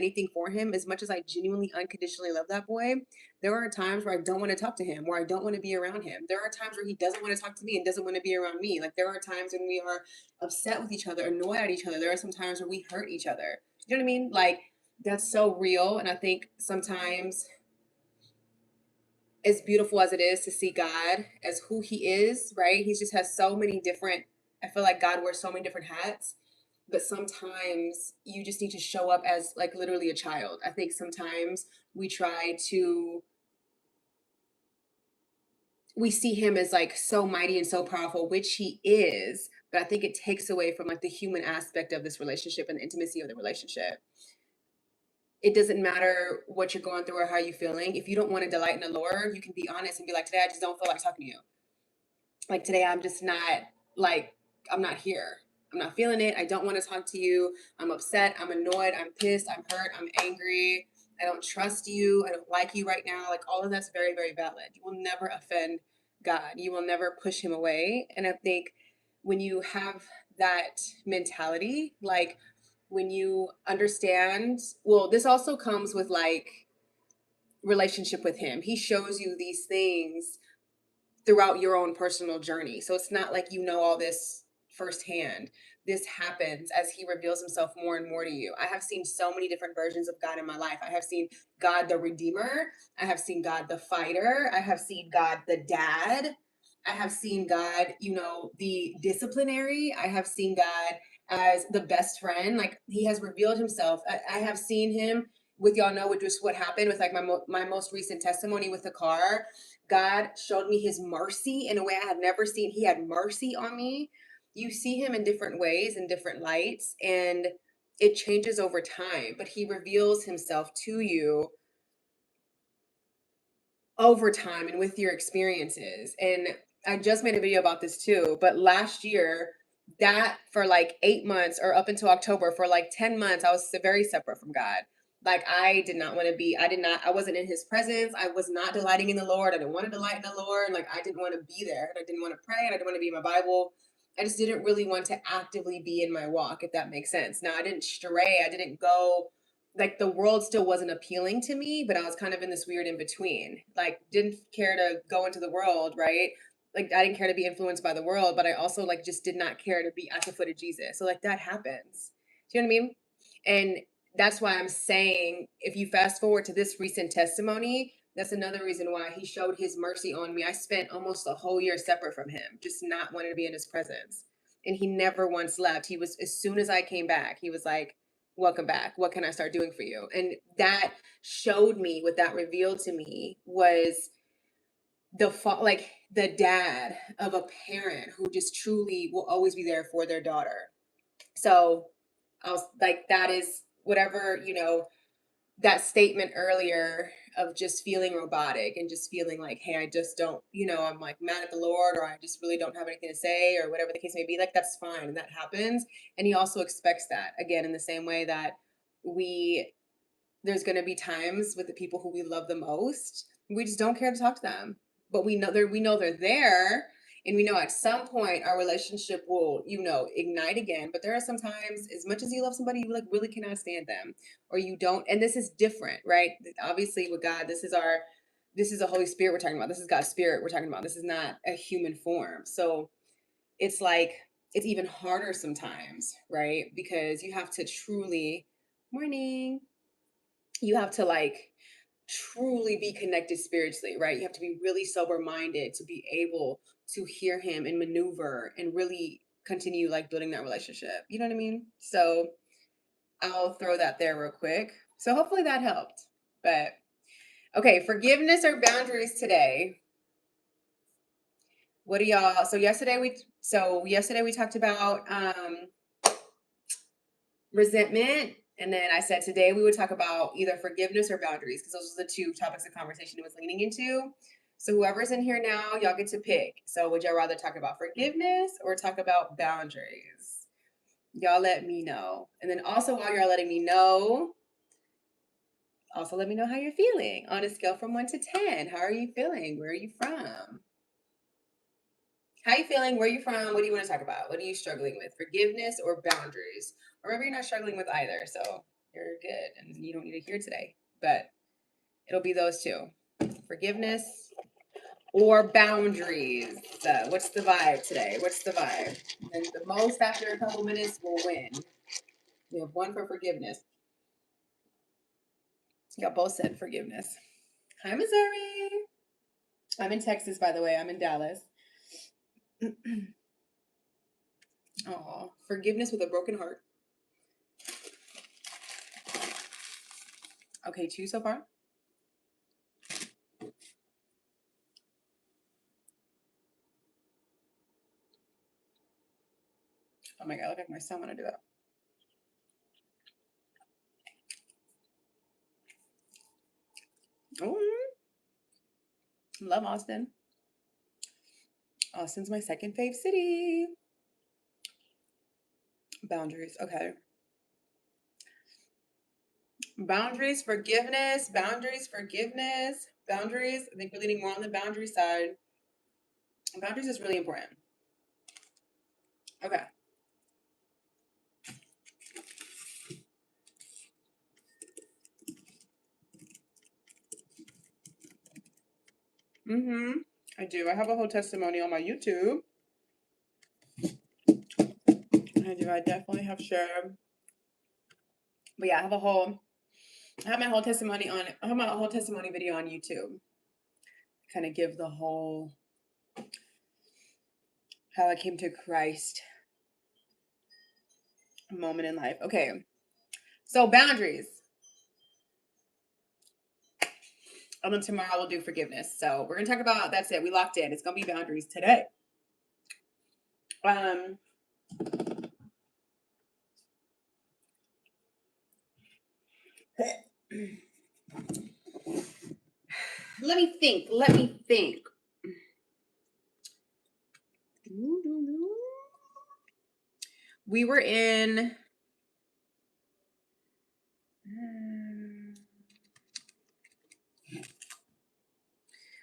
anything for him, as much as I genuinely unconditionally love that boy, there are times where I don't want to talk to him, where I don't want to be around him. There are times where he doesn't want to talk to me and doesn't want to be around me. Like there are times when we are upset with each other, annoyed at each other. There are some times where we hurt each other. You know what I mean? Like that's so real. And I think sometimes, as beautiful as it is to see God as who he is, right? He just has so many different, I feel like God wears so many different hats, but sometimes you just need to show up as like literally a child. I think sometimes we try to, we see him as like so mighty and so powerful, which he is, but I think it takes away from like the human aspect of this relationship and the intimacy of the relationship. It doesn't matter what you're going through or how you're feeling. If you don't want to delight in the Lord, you can be honest and be like, today I just don't feel like talking to you. Like today I'm just not, like, I'm not here. I'm not feeling it. I don't want to talk to you. I'm upset. I'm annoyed. I'm pissed. I'm hurt. I'm angry. I don't trust you. I don't like you right now. Like all of that's very, very valid. You will never offend God. You will never push him away. And I think when you have that mentality, like when you understand, well, this also comes with like relationship with him. He shows you these things throughout your own personal journey. So it's not like you know all this firsthand. This happens as he reveals himself more and more to you. I have seen so many different versions of God in my life. I have seen God the Redeemer. I have seen God the fighter. I have seen God the dad. I have seen God, you know, the disciplinary. I have seen God as the best friend. Like he has revealed himself. I have seen him with y'all know with just what happened with like my most recent testimony with the car. God showed me his mercy in a way I had never seen. He had mercy on me. You see him in different ways, in different lights, and it changes over time, but he reveals himself to you over time and with your experiences. And I just made a video about this too, but last year, that for like 8 months or up until October, for like 10 months, I was very separate from God. Like I did not want to be, I wasn't in his presence. I was not delighting in the Lord. I didn't want to delight in the Lord. Like I didn't want to be there. And I didn't want to pray. And I didn't want to be in my Bible. I just didn't really want to actively be in my walk, if that makes sense. Now I didn't stray. I didn't go, like the world still wasn't appealing to me, but I was kind of in this weird in between. Like didn't care to go into the world, right? Like I didn't care to be influenced by the world, but I also like just did not care to be at the foot of Jesus. So like that happens. Do you know what I mean? And that's why I'm saying if you fast forward to this recent testimony, that's another reason why he showed his mercy on me. I spent almost a whole year separate from him, just not wanting to be in his presence. And he never once left. He was, as soon as I came back, he was like, welcome back. What can I start doing for you? And that showed me, what that revealed to me was like the dad of a parent who just truly will always be there for their daughter. So I was like, that is whatever, you know, that statement earlier of just feeling robotic and just feeling like, hey, I just don't, you know, I'm like mad at the Lord, or I just really don't have anything to say, or whatever the case may be. Like, that's fine. And that happens. And he also expects that, again, in the same way that we, there's going to be times with the people who we love the most, we just don't care to talk to them, but we know they're there, and we know at some point our relationship will, you know, ignite again. But there are sometimes, as much as you love somebody, you like really cannot stand them, or you don't. And this is different, right? Obviously with God, this is the Holy Spirit we're talking about. This is God's spirit we're talking about. This is not a human form. So it's like, it's even harder sometimes, right? Because you have to truly, morning, you have to like truly be connected spiritually, right? You have to be really sober minded to be able to hear him and maneuver and really continue like building that relationship. You know what I mean? So I'll throw that there real quick. So hopefully that helped. But okay, forgiveness or boundaries today. What do y'all, yesterday we talked about resentment. And then I said today we would talk about either forgiveness or boundaries, because those are the two topics of conversation it was leaning into. So whoever's in here now, y'all get to pick. So would y'all rather talk about forgiveness or talk about boundaries? Y'all let me know. And then also, while you're letting me know, also let me know how you're feeling on a scale from 1 to 10. How are you feeling? Where are you from? How you feeling? Where are you from? What do you want to talk about? What are you struggling with? Forgiveness or boundaries? Or maybe you're not struggling with either. So you're good and you don't need to hear today. But it'll be those two. Forgiveness or boundaries. What's the vibe today? What's the vibe? And the most after a couple minutes will win. We have one for forgiveness. Y'all both said forgiveness. Hi, Missouri. I'm in Texas, by the way. I'm in Dallas. Oh, forgiveness with a broken heart. Okay, 2 so far. Oh my God, look at my son when I do that. Oh, love Austin. Austin's my second fave city. Boundaries, okay. Boundaries, forgiveness, boundaries, forgiveness, boundaries. I think we're leaning more on the boundary side. Boundaries is really important. Okay. I do. I have a whole testimony on my YouTube. I do. I definitely have shared. But yeah, I have my whole testimony video on YouTube. Kind of give the whole how I came to Christ moment in life. Okay. So boundaries. And then tomorrow we'll do forgiveness. So we're gonna talk about that's it. We locked in. It's gonna be boundaries today. Let me think. We were in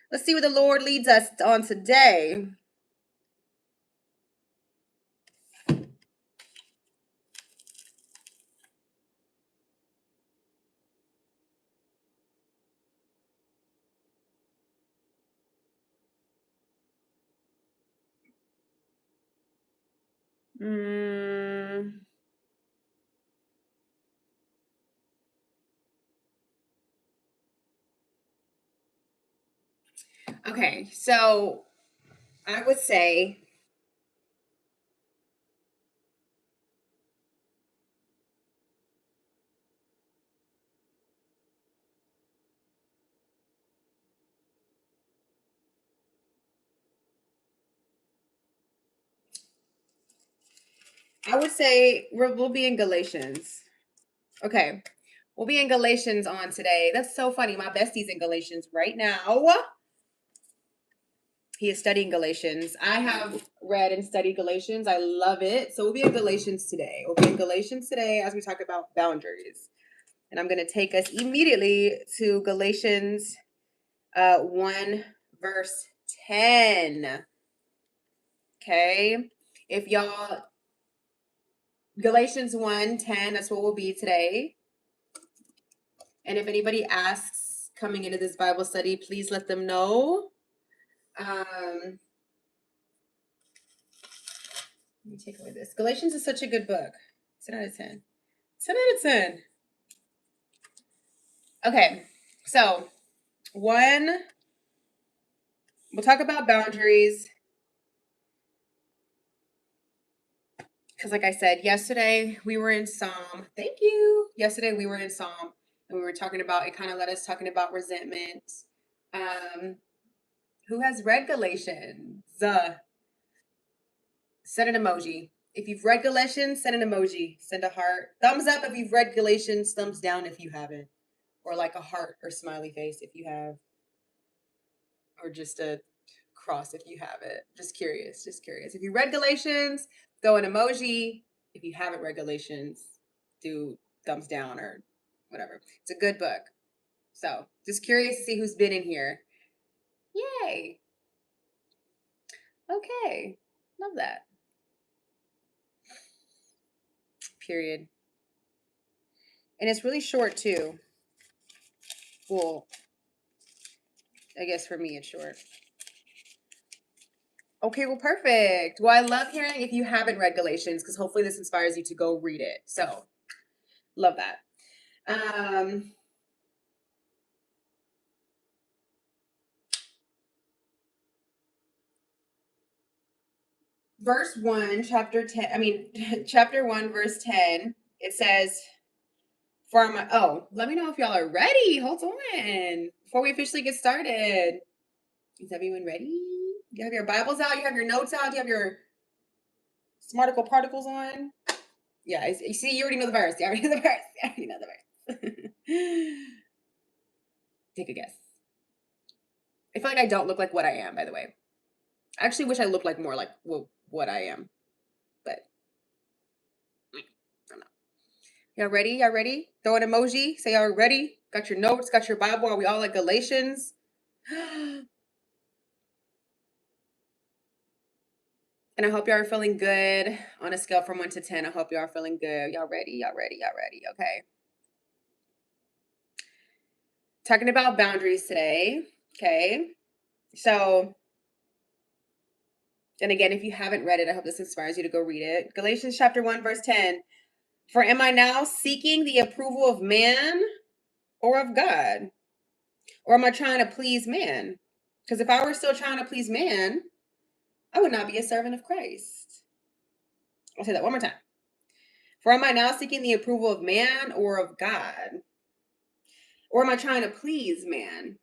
let's see where the Lord leads us on today. Okay, so I would say we'll be in Galatians. Okay, we'll be in Galatians on today. That's so funny. My bestie's in Galatians right now. He is studying Galatians. I have read and studied Galatians. I love it. So we'll be in Galatians today. We'll be in Galatians today as we talk about boundaries. And I'm going to take us immediately to Galatians 1 verse 10. Okay. If y'all, Galatians 1:10, that's what we'll be today. And if anybody asks coming into this Bible study, please let them know. Let me take away this. Galatians is such a good book. 10 out of 10. 10 out of 10. Okay, so we'll talk about boundaries. Because like I said, yesterday we were in Psalm. Thank you. Yesterday we were in Psalm and we were talking about, it kind of led us talking about resentment. Who has read Galatians? Send an emoji. If you've read Galatians, send an emoji. Send a heart. Thumbs up if you've read Galatians. Thumbs down if you haven't. Or like a heart or smiley face if you have. Or just a cross if you have it. Just curious. If you read Galatians, throw an emoji. If you haven't read Galatians, do thumbs down or whatever. It's a good book. So just curious to see who's been in here. Yay. Okay. Love that. . And it's really short too. Well, I guess for me it's short. Okay, well, perfect. Well, I love hearing if you haven't read Galatians, because hopefully this inspires you to go read it. So, love that. Verse 1, chapter 10, chapter 1, verse 10, it says, let me know if y'all are ready. Hold on. Before we officially get started. Is everyone ready? You have your Bibles out? You have your notes out? You have your Smarticle particles on? Yeah, you see, you already know the verse. You already know the verse. You already know the verse. Take a guess. I feel like I don't look like what I am, by the way. I actually wish I looked like more like what I am. But I don't know. Y'all ready? Y'all ready? Throw an emoji. Say y'all ready. Got your notes, got your Bible. Are we all like Galatians? And I hope y'all are feeling good on a scale from 1 to 10. I hope y'all are feeling good. Y'all ready? Y'all ready? Y'all ready? Okay. Talking about boundaries today. Okay. So, and again, if you haven't read it, I hope this inspires you to go read it. Galatians chapter 1, verse 10. For am I now seeking the approval of man or of God? Or am I trying to please man? Because if I were still trying to please man, I would not be a servant of Christ. I'll say that one more time. For am I now seeking the approval of man or of God? Or am I trying to please man?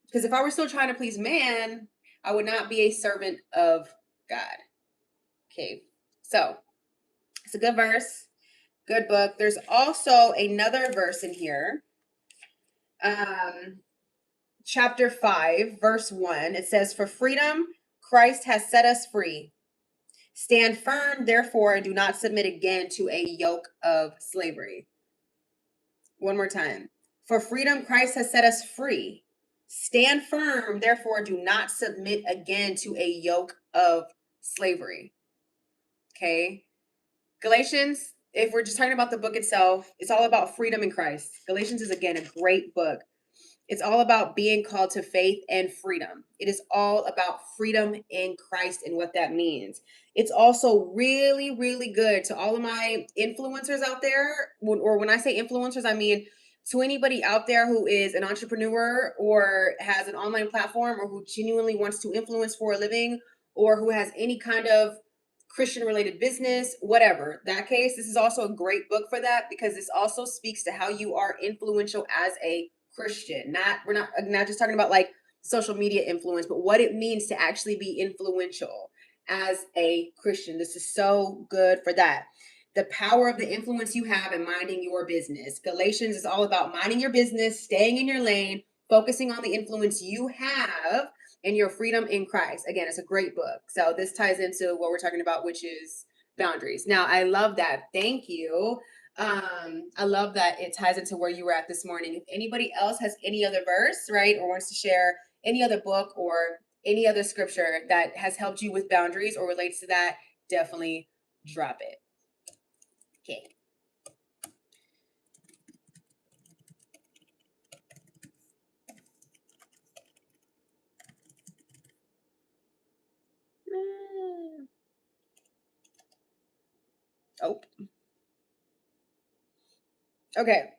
Because if I were still trying to please man, I would not be a servant of God. Okay, so it's a good verse, good book. There's also another verse in here. Chapter 5, verse 1. It says, for freedom, Christ has set us free. Stand firm, therefore, and do not submit again to a yoke of slavery. One more time. For freedom, Christ has set us free. Stand firm, therefore, do not submit again to a yoke of slavery. Okay. Galatians, if we're just talking about the book itself, it's all about freedom in Christ. Galatians is, again, a great book. It's all about being called to faith and freedom. It is all about freedom in Christ and what that means. It's also really, really good to all of my influencers out there. Or when I say influencers, I mean to anybody out there who is an entrepreneur or has an online platform or who genuinely wants to influence for a living or who has any kind of Christian related business, whatever. That case, this is also a great book for that because this also speaks to how you are influential as a Christian. We're not just talking about like social media influence, but what it means to actually be influential as a Christian. This is so good for that. The power of the influence you have in minding your business. Galatians is all about minding your business, staying in your lane, focusing on the influence you have and your freedom in Christ. Again, it's a great book. So this ties into what we're talking about, which is boundaries. Now, I love that. Thank you. I love that it ties into where you were at this morning. If anybody else has any other verse, right, or wants to share any other book or any other scripture that has helped you with boundaries or relates to that, definitely drop it. Okay. Oh. Okay.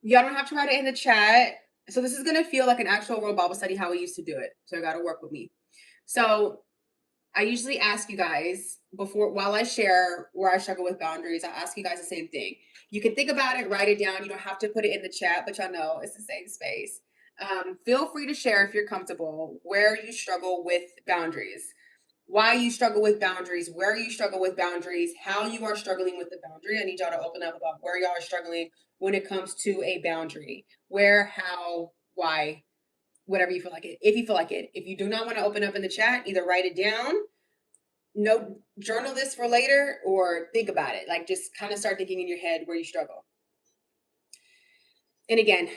Y'all don't have to write it in the chat. So this is gonna feel like an actual real Bible study how we used to do it. So you gotta work with me. So I usually ask you guys while I share where I struggle with boundaries, I ask you guys the same thing. You can think about it, write it down. You don't have to put it in the chat, but y'all know it's the same space. Feel free to share if you're comfortable where you struggle with boundaries, why you struggle with boundaries, where you struggle with boundaries, how you are struggling with the boundary. I need y'all to open up about where y'all are struggling when it comes to a boundary. Where, how, why, whatever you feel like it. If you feel like it. If you do not want to open up in the chat, either write it down, journal this for later, or think about it. Like just kind of start thinking in your head where you struggle. And again,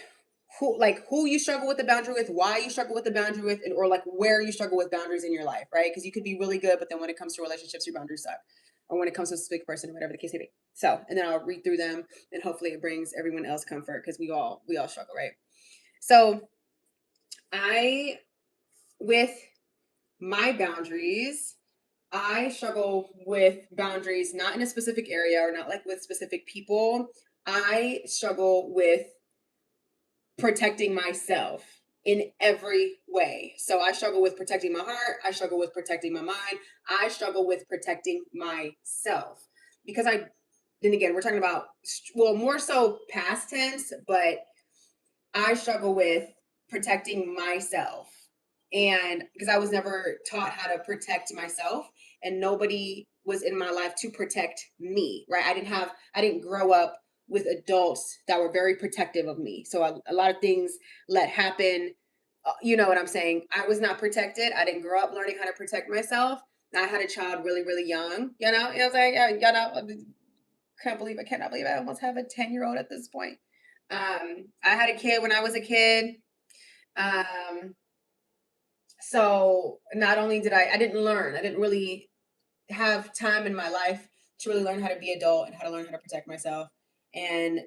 who you struggle with the boundary with, why you struggle with the boundary with, and or like where you struggle with boundaries in your life, right? Because you could be really good, but then when it comes to relationships, your boundaries suck. Or when it comes to a specific person, whatever the case may be. So, and then I'll read through them, and hopefully it brings everyone else comfort because we all struggle, right? So I with my boundaries, I struggle with boundaries not in a specific area or not like with specific people. I struggle with protecting myself in every way. So I struggle with protecting my heart. I struggle with protecting my mind. I struggle with protecting myself because then again, we're talking about, well, more so past tense, but I struggle with protecting myself. And because I was never taught how to protect myself, and nobody was in my life to protect me, right? I didn't grow up with adults that were very protective of me. So a lot of things let happen. You know what I'm saying? I was not protected. I didn't grow up learning how to protect myself. I had a child really, really young, you know, I was like, yeah, I cannot believe I almost have a 10-year-old at this point. I had a kid when I was a kid. Um, so not only I didn't learn, I didn't really have time in my life to really learn how to be adult and how to learn how to protect myself and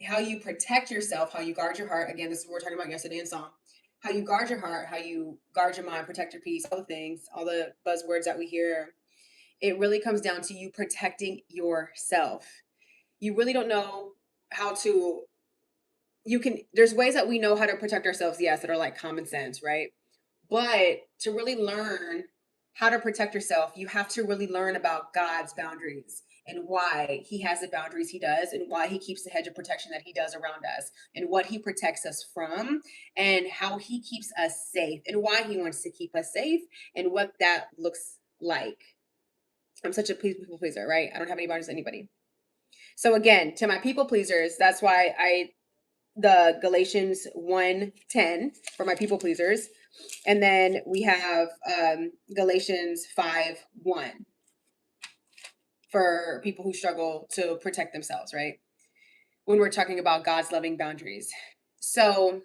how you protect yourself, how you guard your heart. Again, this is what we were talking about yesterday in song. How you guard your heart, how you guard your mind, protect your peace, all the things, all the buzzwords that we hear. It really comes down to you protecting yourself. You really don't know how to there's ways that we know how to protect ourselves, yes, that are like common sense, right? But to really learn how to protect yourself, you have to really learn about God's boundaries and why he has the boundaries he does and why he keeps the hedge of protection that he does around us and what he protects us from and how he keeps us safe and why he wants to keep us safe and what that looks like. I'm such a people pleaser, right? I don't have any boundaries with anybody. So again, to my people pleasers, that's why the Galatians 1:10 for my people pleasers. And then we have Galatians 5:1 for people who struggle to protect themselves, right? When we're talking about God's loving boundaries. So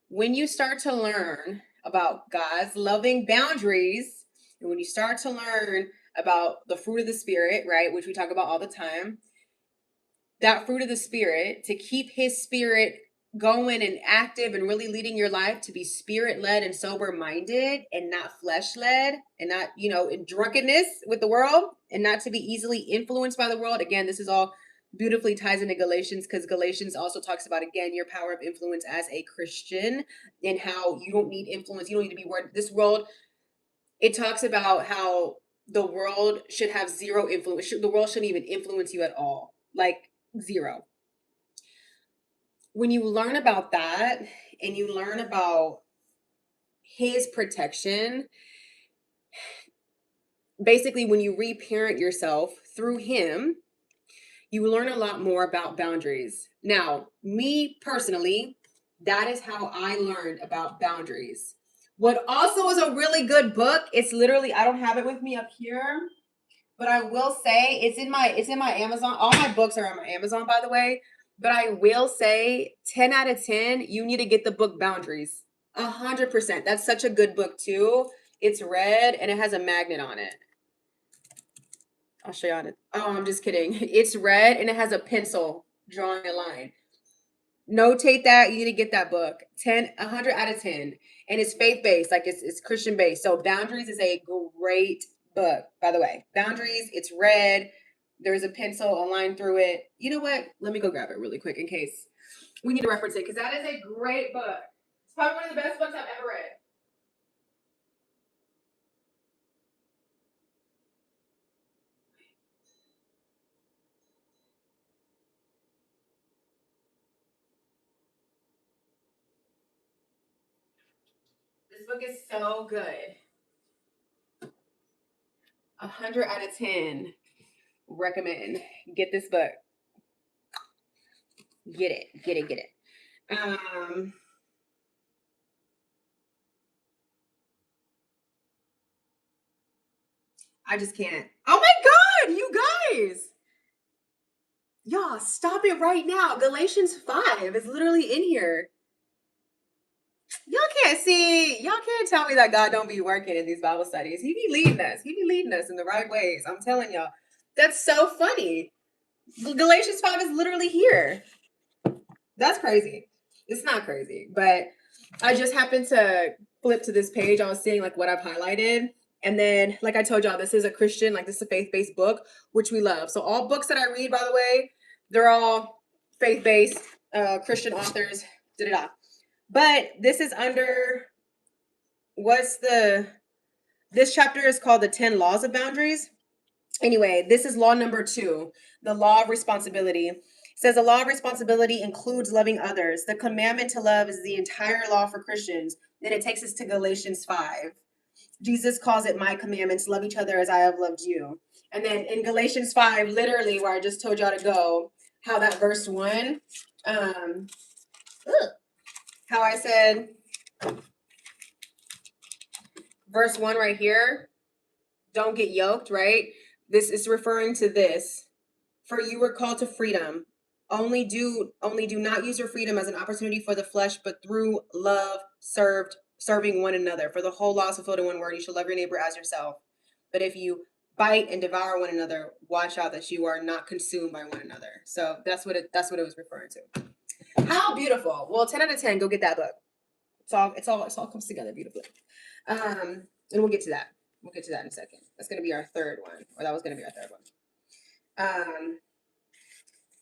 when you start to learn about God's loving boundaries, and when you start to learn about the fruit of the Spirit, right, which we talk about all the time, that fruit of the Spirit, to keep his Spirit going and active and really leading your life to be spirit led and sober minded and not flesh led and not, in drunkenness with the world and not to be easily influenced by the world. Again, this is all beautifully ties into Galatians because Galatians also talks about, again, your power of influence as a Christian and how you don't need influence. You don't need to be worried. This world, it talks about how the world should have zero influence. The world shouldn't even influence you at all. Like zero. When you learn about that and you learn about his protection, basically when you reparent yourself through him, you learn a lot more about boundaries. Now, me personally, that is how I learned about boundaries. What also is a really good book, it's literally, I don't have it with me up here, but I will say it's in my Amazon. All my books are on my Amazon, by the way. But I will say 10 out of 10, you need to get the book Boundaries. 100%. That's such a good book too. It's red and it has a magnet on it. I'll show you on it. Oh, I'm just kidding. It's red and it has a pencil drawing a line. Notate that. You need to get that book. 100 out of 10. And it's faith-based, like it's Christian based. So Boundaries is a great book, by the way. Boundaries, it's red. There's a pencil, a line through it. You know what? Let me go grab it really quick in case we need to reference it, because that is a great book. It's probably one of the best books I've ever read. This book is so good. 100 out of 10. Recommend. Get this book. Get it. Get it. Get it. I just can't. Oh my God, you guys. Y'all, stop it right now. Galatians 5 is literally in here. Y'all can't tell me that God don't be working in these Bible studies. He be leading us. He be leading us in the right ways. I'm telling y'all. That's so funny. Galatians 5 is literally here. That's crazy. It's not crazy, but I just happened to flip to this page. I was seeing like what I've highlighted. And then, like I told y'all, this is a Christian, like this is a faith-based book, which we love. So all books that I read, by the way, they're all faith-based, Christian authors, da-da-da. But this is under, this chapter is called The 10 Laws of Boundaries. Anyway, this is law number 2, the law of responsibility. It says the law of responsibility includes loving others. The commandment to love is the entire law for Christians. Then it takes us to Galatians 5. Jesus calls it my commandments, love each other as I have loved you. And then in Galatians 5, literally where I just told y'all to go, how that verse 1, how I said, verse 1 right here, don't get yoked, right? This is referring to this. For you were called to freedom. Only do not use your freedom as an opportunity for the flesh, but through love serving one another. For the whole law is fulfilled in one word: you shall love your neighbor as yourself. But if you bite and devour one another, watch out that you are not consumed by one another. So that's what it was referring to. How beautiful. Well, 10 out of 10, go get that book. It's all comes together beautifully. And we'll get to that. We'll get to that in a second. That's gonna be our third one, or that was gonna be our third one.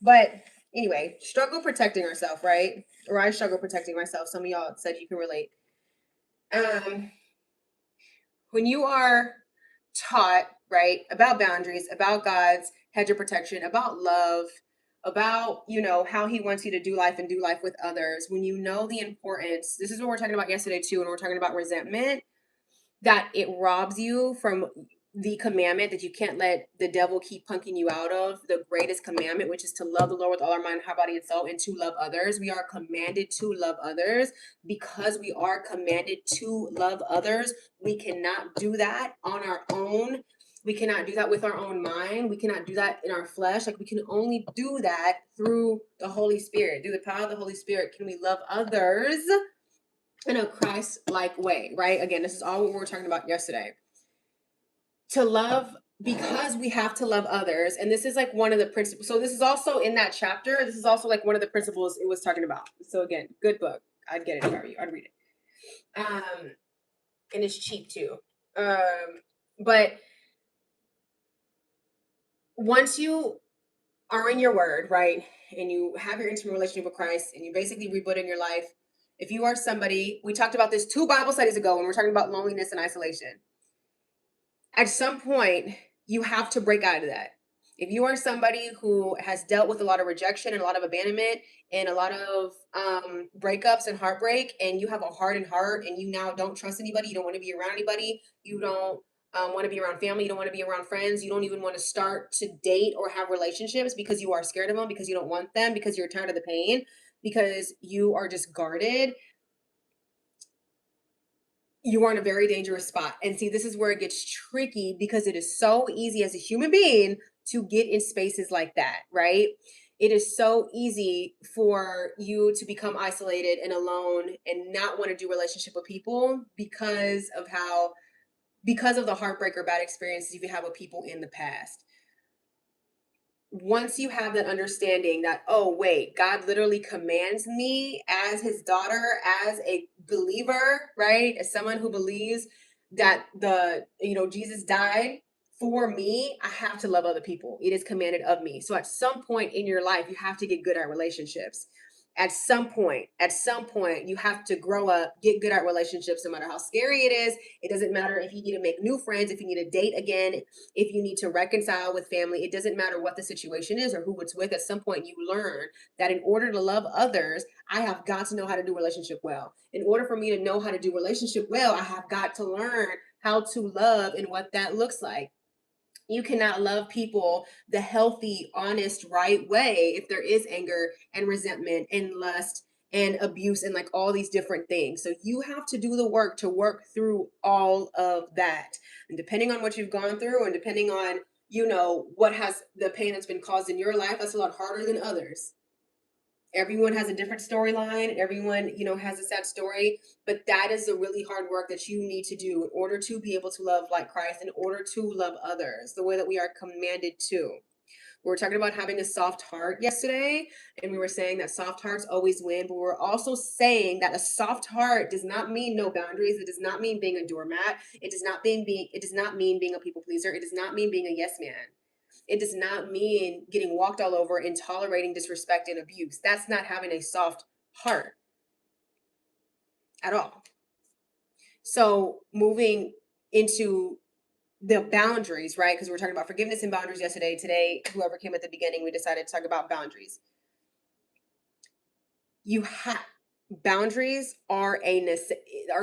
But anyway, struggle protecting ourselves, right? Or I struggle protecting myself. Some of y'all said you can relate. When you are taught, right, about boundaries, about God's hedge of protection, about love, about, how he wants you to do life and do life with others, when you know the importance, this is what we're talking about yesterday too, when we're talking about resentment, that it robs you from the commandment that you can't let the devil keep punking you out of, the greatest commandment, which is to love the Lord with all our mind, heart, body, and soul, and to love others. We are commanded to love others. Because we are commanded to love others, we cannot do that on our own. We cannot do that with our own mind. We cannot do that in our flesh. Like, we can only do that through the Holy Spirit. Through the power of the Holy Spirit can we love others in a Christ-like way, right? Again, this is all what we were talking about yesterday. To love, because we have to love others. And this is like one of the principles. So this is also in that chapter. This is also like one of the principles it was talking about. So again, good book. I'd get it if I were you. I'd read it. And it's cheap too. But once you are in your word, right, and you have your intimate relationship with Christ, and you basically rebuilding your life, if you are somebody, we talked about this 2 Bible studies ago when we're talking about loneliness and isolation. At some point, you have to break out of that. If you are somebody who has dealt with a lot of rejection and a lot of abandonment and a lot of breakups and heartbreak, and you have a hardened heart and you now don't trust anybody, you don't want to be around anybody, you don't want to be around family, you don't want to be around friends, you don't even want to start to date or have relationships because you are scared of them, because you don't want them, because you're tired of the pain, because you are just guarded, you are in a very dangerous spot. And see, this is where it gets tricky, because it is so easy as a human being to get in spaces like that, right? It is so easy for you to become isolated and alone and not want to do relationship with people because of the heartbreak or bad experiences you have with people in the past. Once you have that understanding that, oh, wait, God literally commands me as his daughter, as a believer, right? As someone who believes that Jesus died for me, I have to love other people. It is commanded of me. So at some point in your life, you have to get good at relationships. At some point, you have to grow up, get good at relationships, no matter how scary it is. It doesn't matter if you need to make new friends, if you need to date again, if you need to reconcile with family. It doesn't matter what the situation is or who it's with. At some point, you learn that in order to love others, I have got to know how to do relationship well. In order for me to know how to do relationship well, I have got to learn how to love and what that looks like. You cannot love people the healthy, honest, right way if there is anger and resentment and lust and abuse and like all these different things. So you have to do the work to work through all of that. And depending on what you've gone through and depending on, what has the pain that's been caused in your life, that's a lot harder than others. Everyone has a different storyline. Everyone, has a sad story, but that is the really hard work that you need to do in order to be able to love like Christ, in order to love others the way that we are commanded to. We were talking about having a soft heart yesterday, and we were saying that soft hearts always win, but we're also saying that a soft heart does not mean no boundaries. It does not mean being a doormat. It does not mean being a people pleaser. It does not mean being a yes man. It does not mean getting walked all over and tolerating disrespect and abuse. That's not having a soft heart at all. So moving into the boundaries, right? Because we were talking about forgiveness and boundaries yesterday. Today, whoever came at the beginning, we decided to talk about boundaries. Boundaries are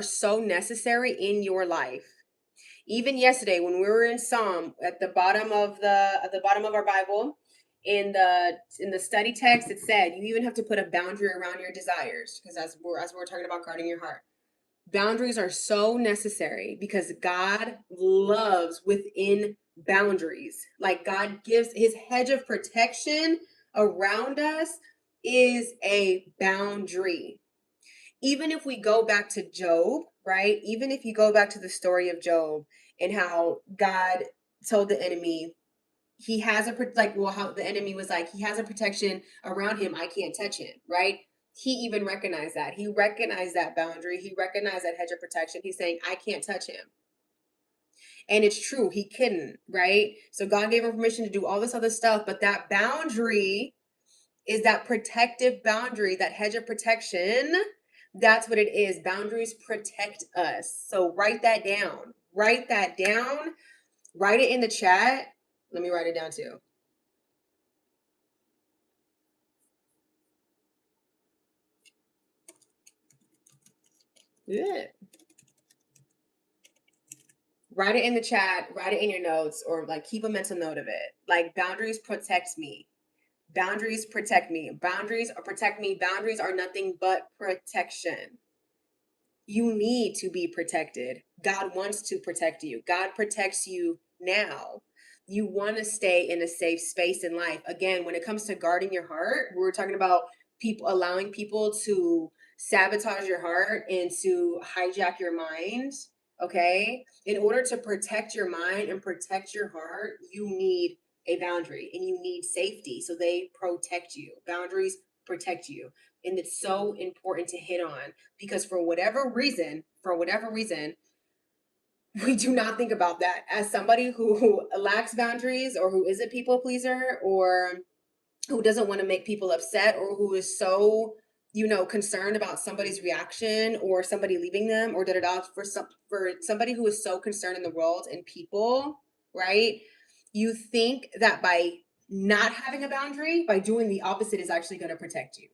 so necessary in your life. Even yesterday, when we were in Psalm at the bottom of our Bible, in the study text, it said you even have to put a boundary around your desires, because as we're talking about guarding your heart. Boundaries are so necessary because God loves within boundaries. Like, God gives his hedge of protection around us is a boundary. Even if we go back to Job, right? Even if you go back to the story of Job and how God told the enemy how the enemy was like, he has a protection around him, I can't touch him, right? He even recognized that. He recognized that boundary. He recognized that hedge of protection. He's saying, I can't touch him. And it's true, he couldn't, right? So God gave him permission to do all this other stuff, but that boundary is that protective boundary, that hedge of protection. That's what it is. Boundaries protect us. So write that down. Write that down. Write it in the chat. Let me write it down too. Yeah. Write it in the chat, write it in your notes, or like keep a mental note of it. Like, boundaries protect me. Boundaries protect me. Boundaries protect me. Boundaries are nothing but protection. You need to be protected. God wants to protect you. God protects you now. You want to stay in a safe space in life. Again, when it comes to guarding your heart, we're talking about allowing people to sabotage your heart and to hijack your mind. Okay. In order to protect your mind and protect your heart, you need a boundary and you need safety. So they protect you. Boundaries protect you. And it's so important to hit on, because for whatever reason, we do not think about that. As somebody who lacks boundaries, or who is a people pleaser, or who doesn't want to make people upset, or who is so concerned about somebody's reaction or somebody leaving them, or for somebody who is so concerned in the world and people, right? You think that by not having a boundary, by doing the opposite, is actually going to protect you.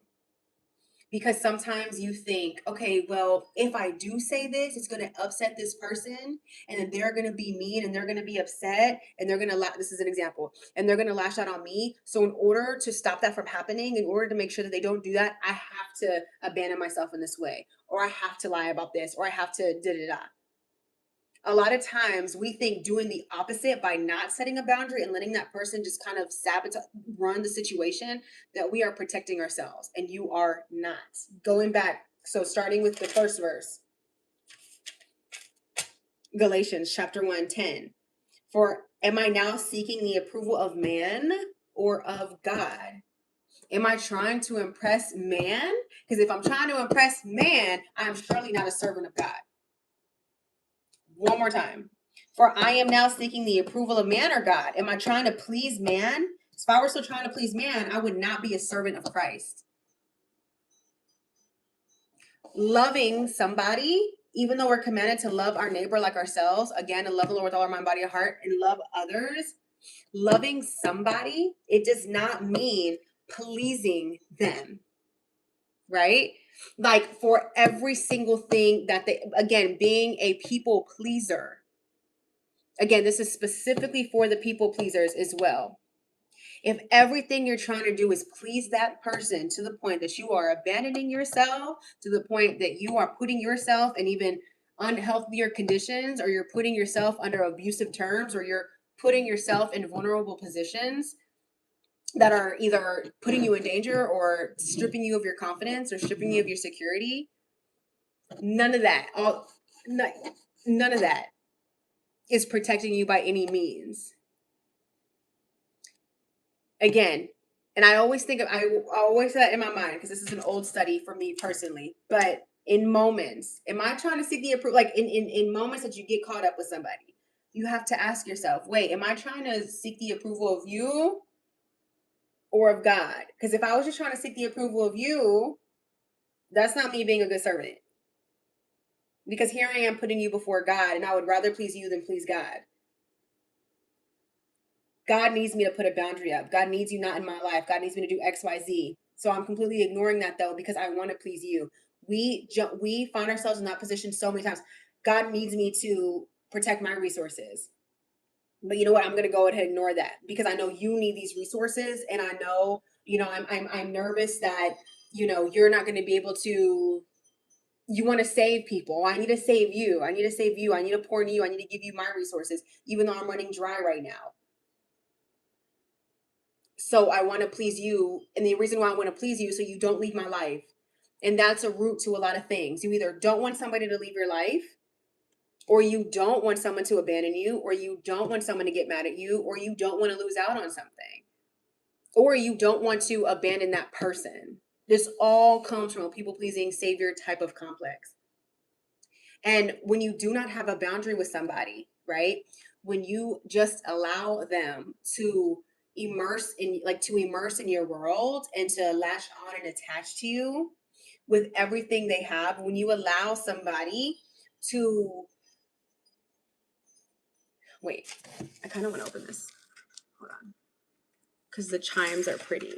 Because sometimes you think, okay, well, if I do say this, it's going to upset this person, and then they're going to be mean, and they're going to be upset, and they're going to this is an example, and they're going to lash out on me. So in order to stop that from happening, in order to make sure that they don't do that, I have to abandon myself in this way, or I have to lie about this, or I have to da da da. A lot of times we think doing the opposite, by not setting a boundary and letting that person just kind of run the situation, that we are protecting ourselves, and you are not. Going back, so starting with the first verse, Galatians chapter 1:10. For am I now seeking the approval of man or of God? Am I trying to impress man? Because if I'm trying to impress man, I'm surely not a servant of God. One more time. For I am now seeking the approval of man or God. Am I trying to please man? If I were still trying to please man, I would not be a servant of Christ. Loving somebody, even though we're commanded to love our neighbor like ourselves, again, and love the Lord with all our mind, body, and heart, and love others, loving somebody, it does not mean pleasing them, right? Like, for every single thing that again, being a people pleaser. Again, this is specifically for the people pleasers as well. If everything you're trying to do is please that person to the point that you are abandoning yourself, to the point that you are putting yourself in even unhealthier conditions, or you're putting yourself under abusive terms, or you're putting yourself in vulnerable positions, that are either putting you in danger or stripping you of your confidence or stripping you of your security. None of that. None of that is protecting you by any means. Again, and I always think of, I always say that in my mind because this is an old study for me personally, but in moments, am I trying to seek the approval? Like in moments that you get caught up with somebody, you have to ask yourself, wait, am I trying to seek the approval of you or of God? Because if I was just trying to seek the approval of you, that's not me being a good servant. Because here I am putting you before God, and I would rather please you than please God. God needs me to put a boundary up. God needs you not in my life. God needs me to do X, Y, Z. So I'm completely ignoring that though because I want to please you. We find ourselves in that position so many times. God needs me to protect my resources. But you know what? I'm going to go ahead and ignore that because I know you need these resources, and I know, I'm nervous that, you're not going to be able to. You want to save people. I need to save you. I need to save you. I need to pour into you. I need to give you my resources, even though I'm running dry right now. So I want to please you. And the reason why I want to please you is so you don't leave my life. And that's a root to a lot of things. You either don't want somebody to leave your life, or you don't want someone to abandon you, or you don't want someone to get mad at you, or you don't want to lose out on something, or you don't want to abandon that person. This all comes from a people pleasing savior type of complex. And when you do not have a boundary with somebody, right? When you just allow them to immerse in your world and to latch on and attach to you with everything they have, when you allow somebody to wait, I kind of want to open this. Hold on. Because the chimes are pretty.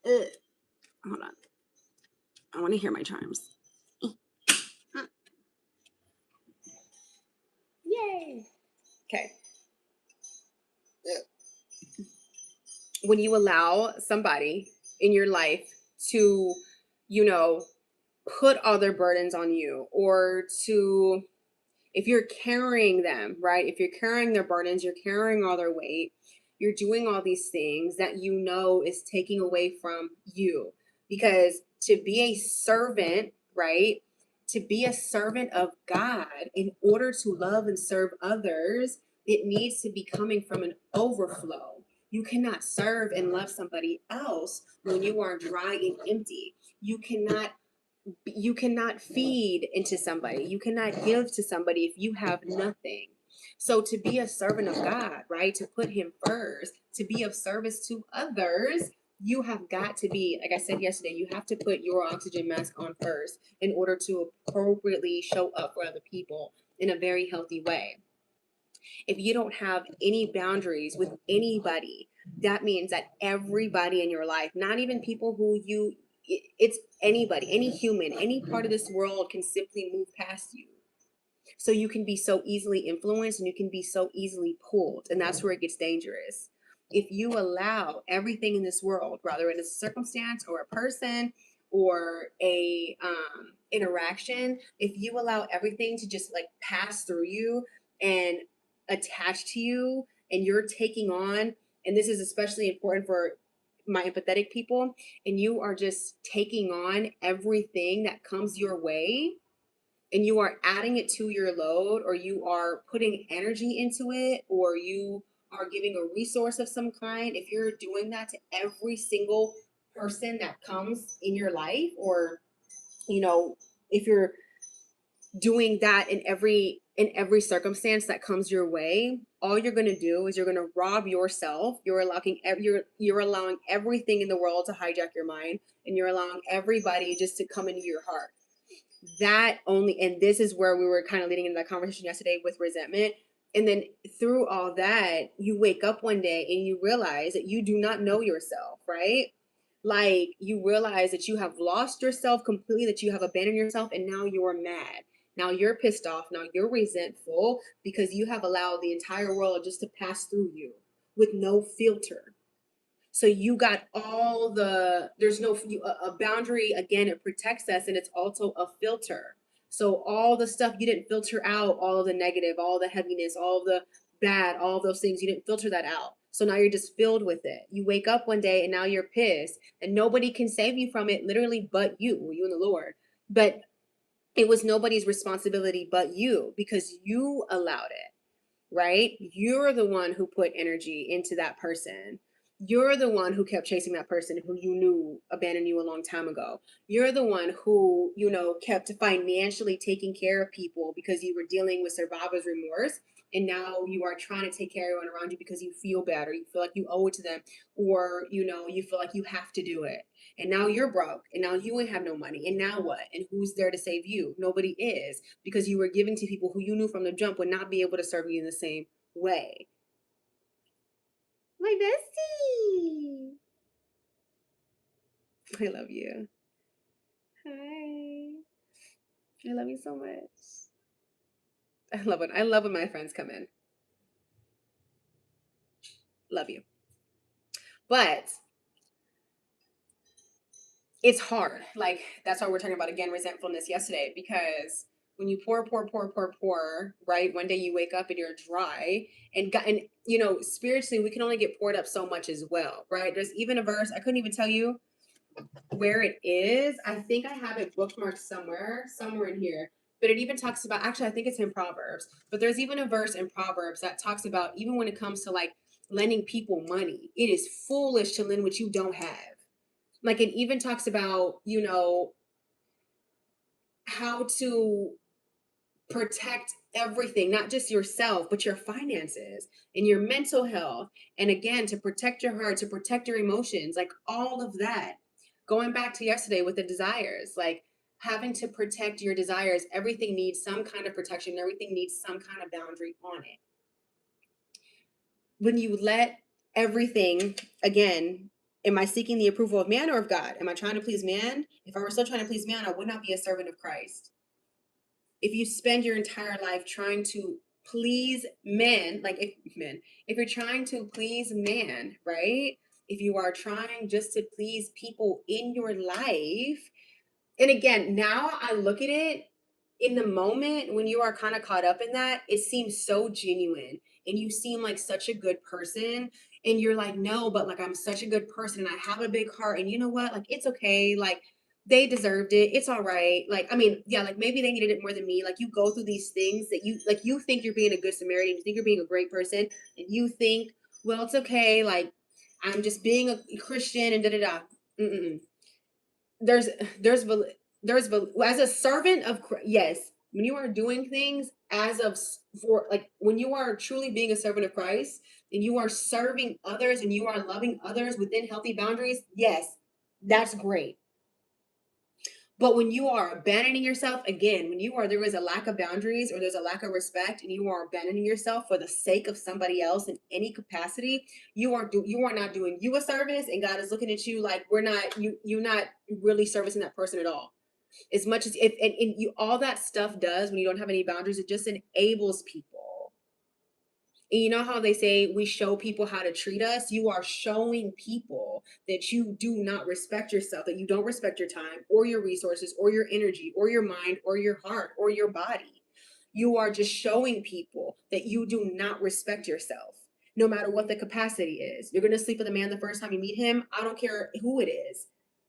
Ugh. Hold on. I want to hear my chimes. Yay. Okay. When you allow somebody in your life to, you know, put all their burdens on you, or to, if you're carrying them, right? If you're carrying their burdens, you're carrying all their weight, you're doing all these things that is taking away from you. Because to be a servant, right? To be a servant of God, in order to love and serve others, it needs to be coming from an overflow. You cannot serve and love somebody else when you are dry and empty. You cannot feed into somebody. You cannot give to somebody if you have nothing. So to be a servant of God, right? To put him first, to be of service to others, you have got to be, like I said yesterday, you have to put your oxygen mask on first in order to appropriately show up for other people in a very healthy way. If you don't have any boundaries with anybody, that means that everybody in your life, not even people it's anybody, any human, any part of this world can simply move past you. So you can be so easily influenced and you can be so easily pulled. And that's where it gets dangerous. If you allow everything in this world, whether it is a circumstance or a person or a interaction, if you allow everything to just like pass through you and attach to you, and you're taking on, and this is especially important for my empathetic people, and you are just taking on everything that comes your way, and you are adding it to your load, or you are putting energy into it, or you are giving a resource of some kind, if you're doing that to every single person that comes in your life, or if you're doing that in every circumstance that comes your way, all you're going to do is you're going to rob yourself. You're allowing everything in the world to hijack your mind, and you're allowing everybody just to come into your heart. And this is where we were kind of leading into that conversation yesterday with resentment. And then through all that, you wake up one day and you realize that you do not know yourself, right? Like, you realize that you have lost yourself completely, that you have abandoned yourself, and now you're mad. Now you're pissed off. Now you're resentful because you have allowed the entire world just to pass through you with no filter. So you got there's no, a boundary, again, it protects us, and it's also a filter. So all the stuff you didn't filter out, all of the negative, all the heaviness, all the bad, all those things, you didn't filter that out. So now you're just filled with it. You wake up one day and now you're pissed and nobody can save you from it literally but you and the Lord. But it was nobody's responsibility but you because you allowed it, right? You're the one who put energy into that person. You're the one who kept chasing that person who you knew abandoned you a long time ago. You're the one who, kept financially taking care of people because you were dealing with survivor's remorse. And now you are trying to take care of everyone around you because you feel bad or you feel like you owe it to them or, you feel like you have to do it. And now you're broke and now you ain't have no money. And now what? And who's there to save you? Nobody is because you were giving to people who you knew from the jump would not be able to serve you in the same way. My bestie. I love you. Hi. I love you so much. I love when my friends come in. Love you. But it's hard. Like that's why we're talking about again resentfulness yesterday because when you pour, right? One day you wake up and you're dry, and spiritually we can only get poured up so much as well, right? There's even a verse I couldn't even tell you where it is. I think I have it bookmarked somewhere in here. But it even talks about actually I think it's in Proverbs. But there's even a verse in Proverbs that talks about even when it comes to like lending people money, it is foolish to lend what you don't have. Like it even talks about, how to protect everything, not just yourself, but your finances and your mental health. And again, to protect your heart, to protect your emotions, like all of that. Going back to yesterday with the desires, like having to protect your desires, everything needs some kind of protection, everything needs some kind of boundary on it. When you let everything, again, am I seeking the approval of man or of God? Am I trying to please man? If I were still trying to please man, I would not be a servant of Christ. If you spend your entire life trying to please men, like if you're trying to please man, right? If you are trying just to please people in your life, and again, now I look at it in the moment when you are kind of caught up in that, it seems so genuine and you seem like such a good person. And you're like, no, but like I'm such a good person and I have a big heart. And you know what? Like, it's okay. Like, they deserved it. It's all right. Like, I mean, yeah, like maybe they needed it more than me. Like, you go through these things that you think you're being a good Samaritan, you think you're being a great person, and you think, well, it's okay. Like, I'm just being a Christian and da da da. Mm-mm. there's there's as a servant of yes, when you are doing things as of for like when you are truly being a servant of Christ and you are serving others and you are loving others within healthy boundaries, yes, that's great. But when you are abandoning yourself, again, when there is a lack of boundaries or there's a lack of respect and you are abandoning yourself for the sake of somebody else in any capacity, you are not doing you a service, and God is looking at you like you're not really servicing that person at all. As much as if and you all that stuff does when you don't have any boundaries, it just enables people. And you know how they say we show people how to treat us? You are showing people that you do not respect yourself, that you don't respect your time or your resources or your energy or your mind or your heart or your body. You are just showing people that you do not respect yourself, no matter what the capacity is. You're going to sleep with a man the first time you meet him. I don't care who it is.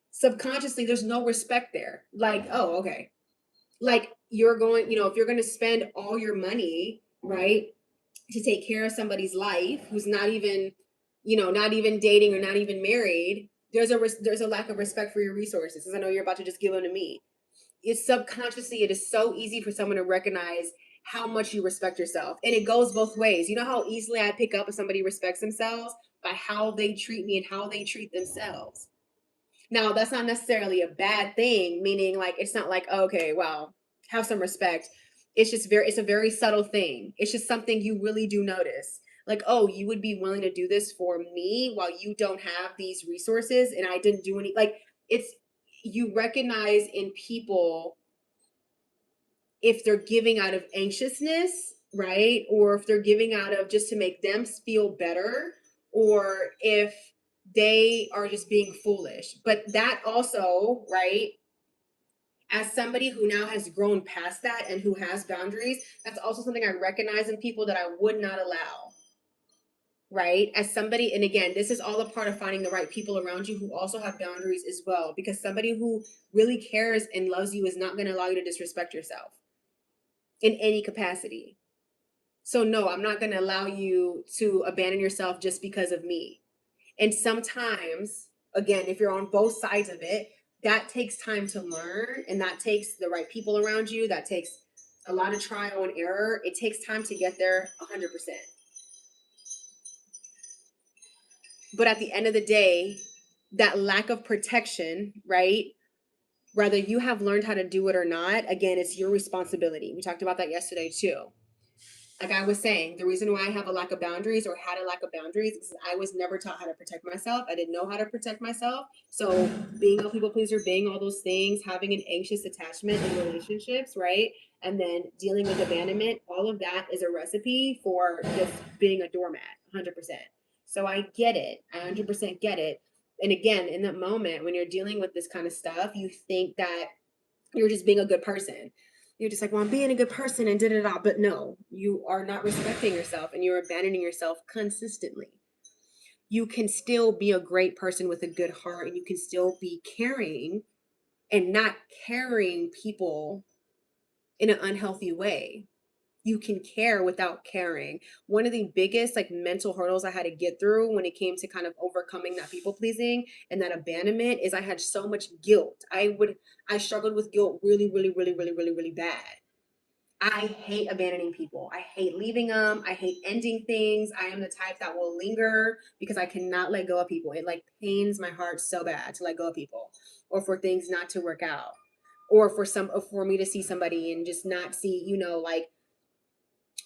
Subconsciously, there's no respect there. Like, oh, okay. Like you're going, if you're going to spend all your money, right, to take care of somebody's life who's not even, not even dating or not even married, there's a lack of respect for your resources. Because I know you're about to just give them to me. It's subconsciously, it is so easy for someone to recognize how much you respect yourself, and it goes both ways. You know how easily I pick up if somebody respects themselves by how they treat me and how they treat themselves. Now, that's not necessarily a bad thing, meaning like it's not like, okay, well, have some respect. It's a very subtle thing. It's just something you really do notice. Like, oh, you would be willing to do this for me while you don't have these resources and I didn't do any, like, it's, you recognize in people if they're giving out of anxiousness, right? Or if they're giving out of just to make them feel better, or if they are just being foolish. But that also, right? As somebody who now has grown past that and who has boundaries, that's also something I recognize in people that I would not allow. right? As somebody, and again, this is all a part of finding the right people around you who also have boundaries as well, because somebody who really cares and loves you is not going to allow you to disrespect yourself in any capacity. So no, I'm not going to allow you to abandon yourself just because of me. And sometimes, again, if you're on both sides of it, that takes time to learn, and that takes the right people around you. That takes a lot of trial and error. It takes time to get there 100%. But at the end of the day, that lack of protection, right? Whether you have learned how to do it or not, again, it's your responsibility. We talked about that yesterday too. Like I was saying, the reason why I have a lack of boundaries or had a lack of boundaries is I was never taught how to protect myself. I didn't know how to protect myself. So being a people pleaser, being all those things, having an anxious attachment in relationships, right? And then dealing with abandonment, all of that is a recipe for just being a doormat, 100%. So I get it. I 100% get it. And again, in that moment when you're dealing with this kind of stuff, you think that you're just being a good person. You're just like, well, I'm being a good person and da da da. But no, you are not respecting yourself and you're abandoning yourself consistently. You can still be a great person with a good heart, and you can still be caring and not carrying people in an unhealthy way. You can care without caring. One of the biggest like mental hurdles I had to get through when it came to kind of overcoming that people pleasing and that abandonment is I had so much guilt. I struggled with guilt really, really, really, really, really, really bad. I hate abandoning people. I hate leaving them. I hate ending things. I am the type that will linger because I cannot let go of people. It like pains my heart so bad to let go of people or for things not to work out or for me to see somebody and just not see, like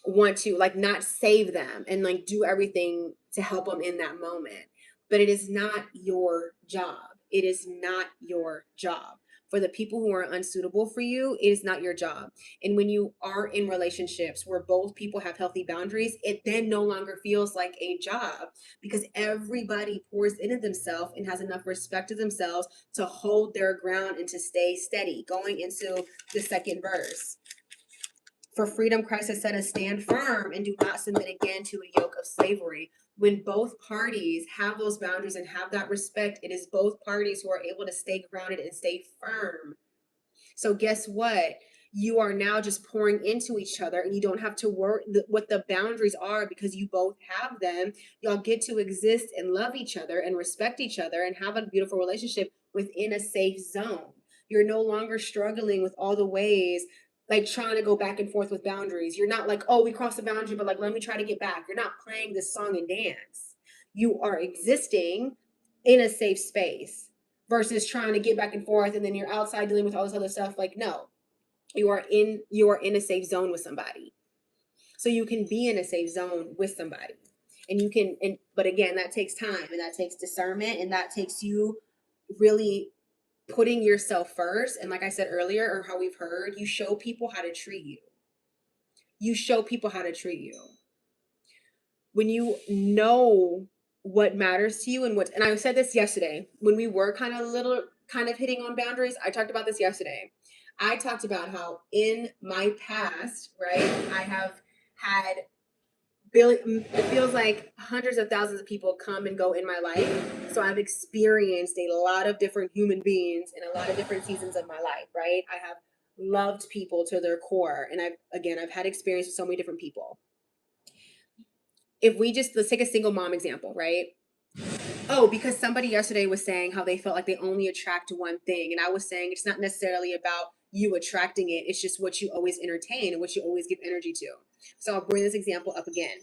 want to like not save them and like do everything to help them in that moment. But it is not your job. It is not your job. For the people who are unsuitable for you, it is not your job. And when you are in relationships where both people have healthy boundaries, it then no longer feels like a job because everybody pours into themselves and has enough respect to themselves to hold their ground and to stay steady. Going into the second verse. For freedom, Christ has said us, stand firm and do not submit again to a yoke of slavery. When both parties have those boundaries and have that respect, it is both parties who are able to stay grounded and stay firm. So guess what? You are now just pouring into each other and you don't have to worry what the boundaries are because you both have them. Y'all get to exist and love each other and respect each other and have a beautiful relationship within a safe zone. You're no longer struggling with all the ways like trying to go back and forth with boundaries. You're not like, oh, we crossed the boundary, but like, let me try to get back. You're not playing this song and dance. You are existing in a safe space versus trying to get back and forth and then you're outside dealing with all this other stuff. Like, no, you are in a safe zone with somebody. So you can be in a safe zone with somebody. And you can but again, that takes time and that takes discernment and that takes you really putting yourself first. And like I said earlier, or how we've heard, you show people how to treat you. You show people how to treat you. When you know what matters to you and I said this yesterday when we were kind of hitting on boundaries. I talked about this yesterday. I talked about how in my past, right, I have had it feels like hundreds of thousands of people come and go in my life. So I've experienced a lot of different human beings in a lot of different seasons of my life, right? I have loved people to their core. And I've had experience with so many different people. If we just, let's take a single mom example, right? Oh, because somebody yesterday was saying how they felt like they only attract one thing. And I was saying it's not necessarily about you attracting it. It's just what you always entertain and what you always give energy to. So I'll bring this example up again.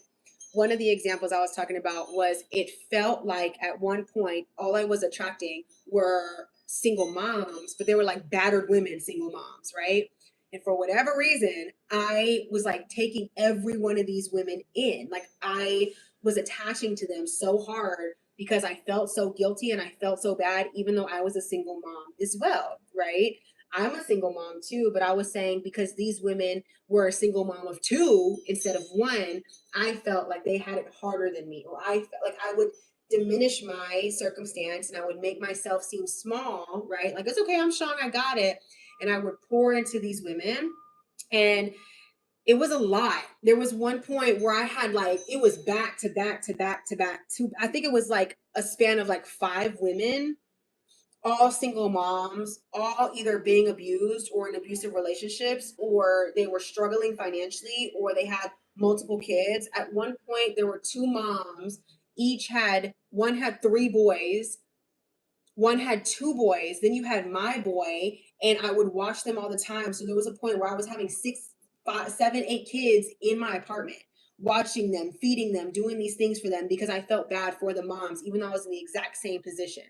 One of the examples I was talking about was it felt like at one point, all I was attracting were single moms, but they were like battered women, single moms, right? And for whatever reason, I was like taking every one of these women in. Like I was attaching to them so hard because I felt so guilty and I felt so bad, even though I was a single mom as well, right? I'm a single mom too, but I was saying because these women were a single mom of two instead of one, I felt like they had it harder than me, or I felt like I would diminish my circumstance and I would make myself seem small, right? Like, it's okay, I'm strong, I got it. And I would pour into these women. And It was a lot. There was one point where I had like it was back to back to back to back to I think it was like a span of like 5 women, all single moms, all either being abused or in abusive relationships, or they were struggling financially, or they had multiple kids. At one point, there were 2 moms, each had one had 3 boys, one had 2 boys, then you had my boy, and I would watch them all the time. So there was a point where I was having 6, 5, 7, 8 kids in my apartment, watching them, feeding them, doing these things for them because I felt bad for the moms, even though I was in the exact same position.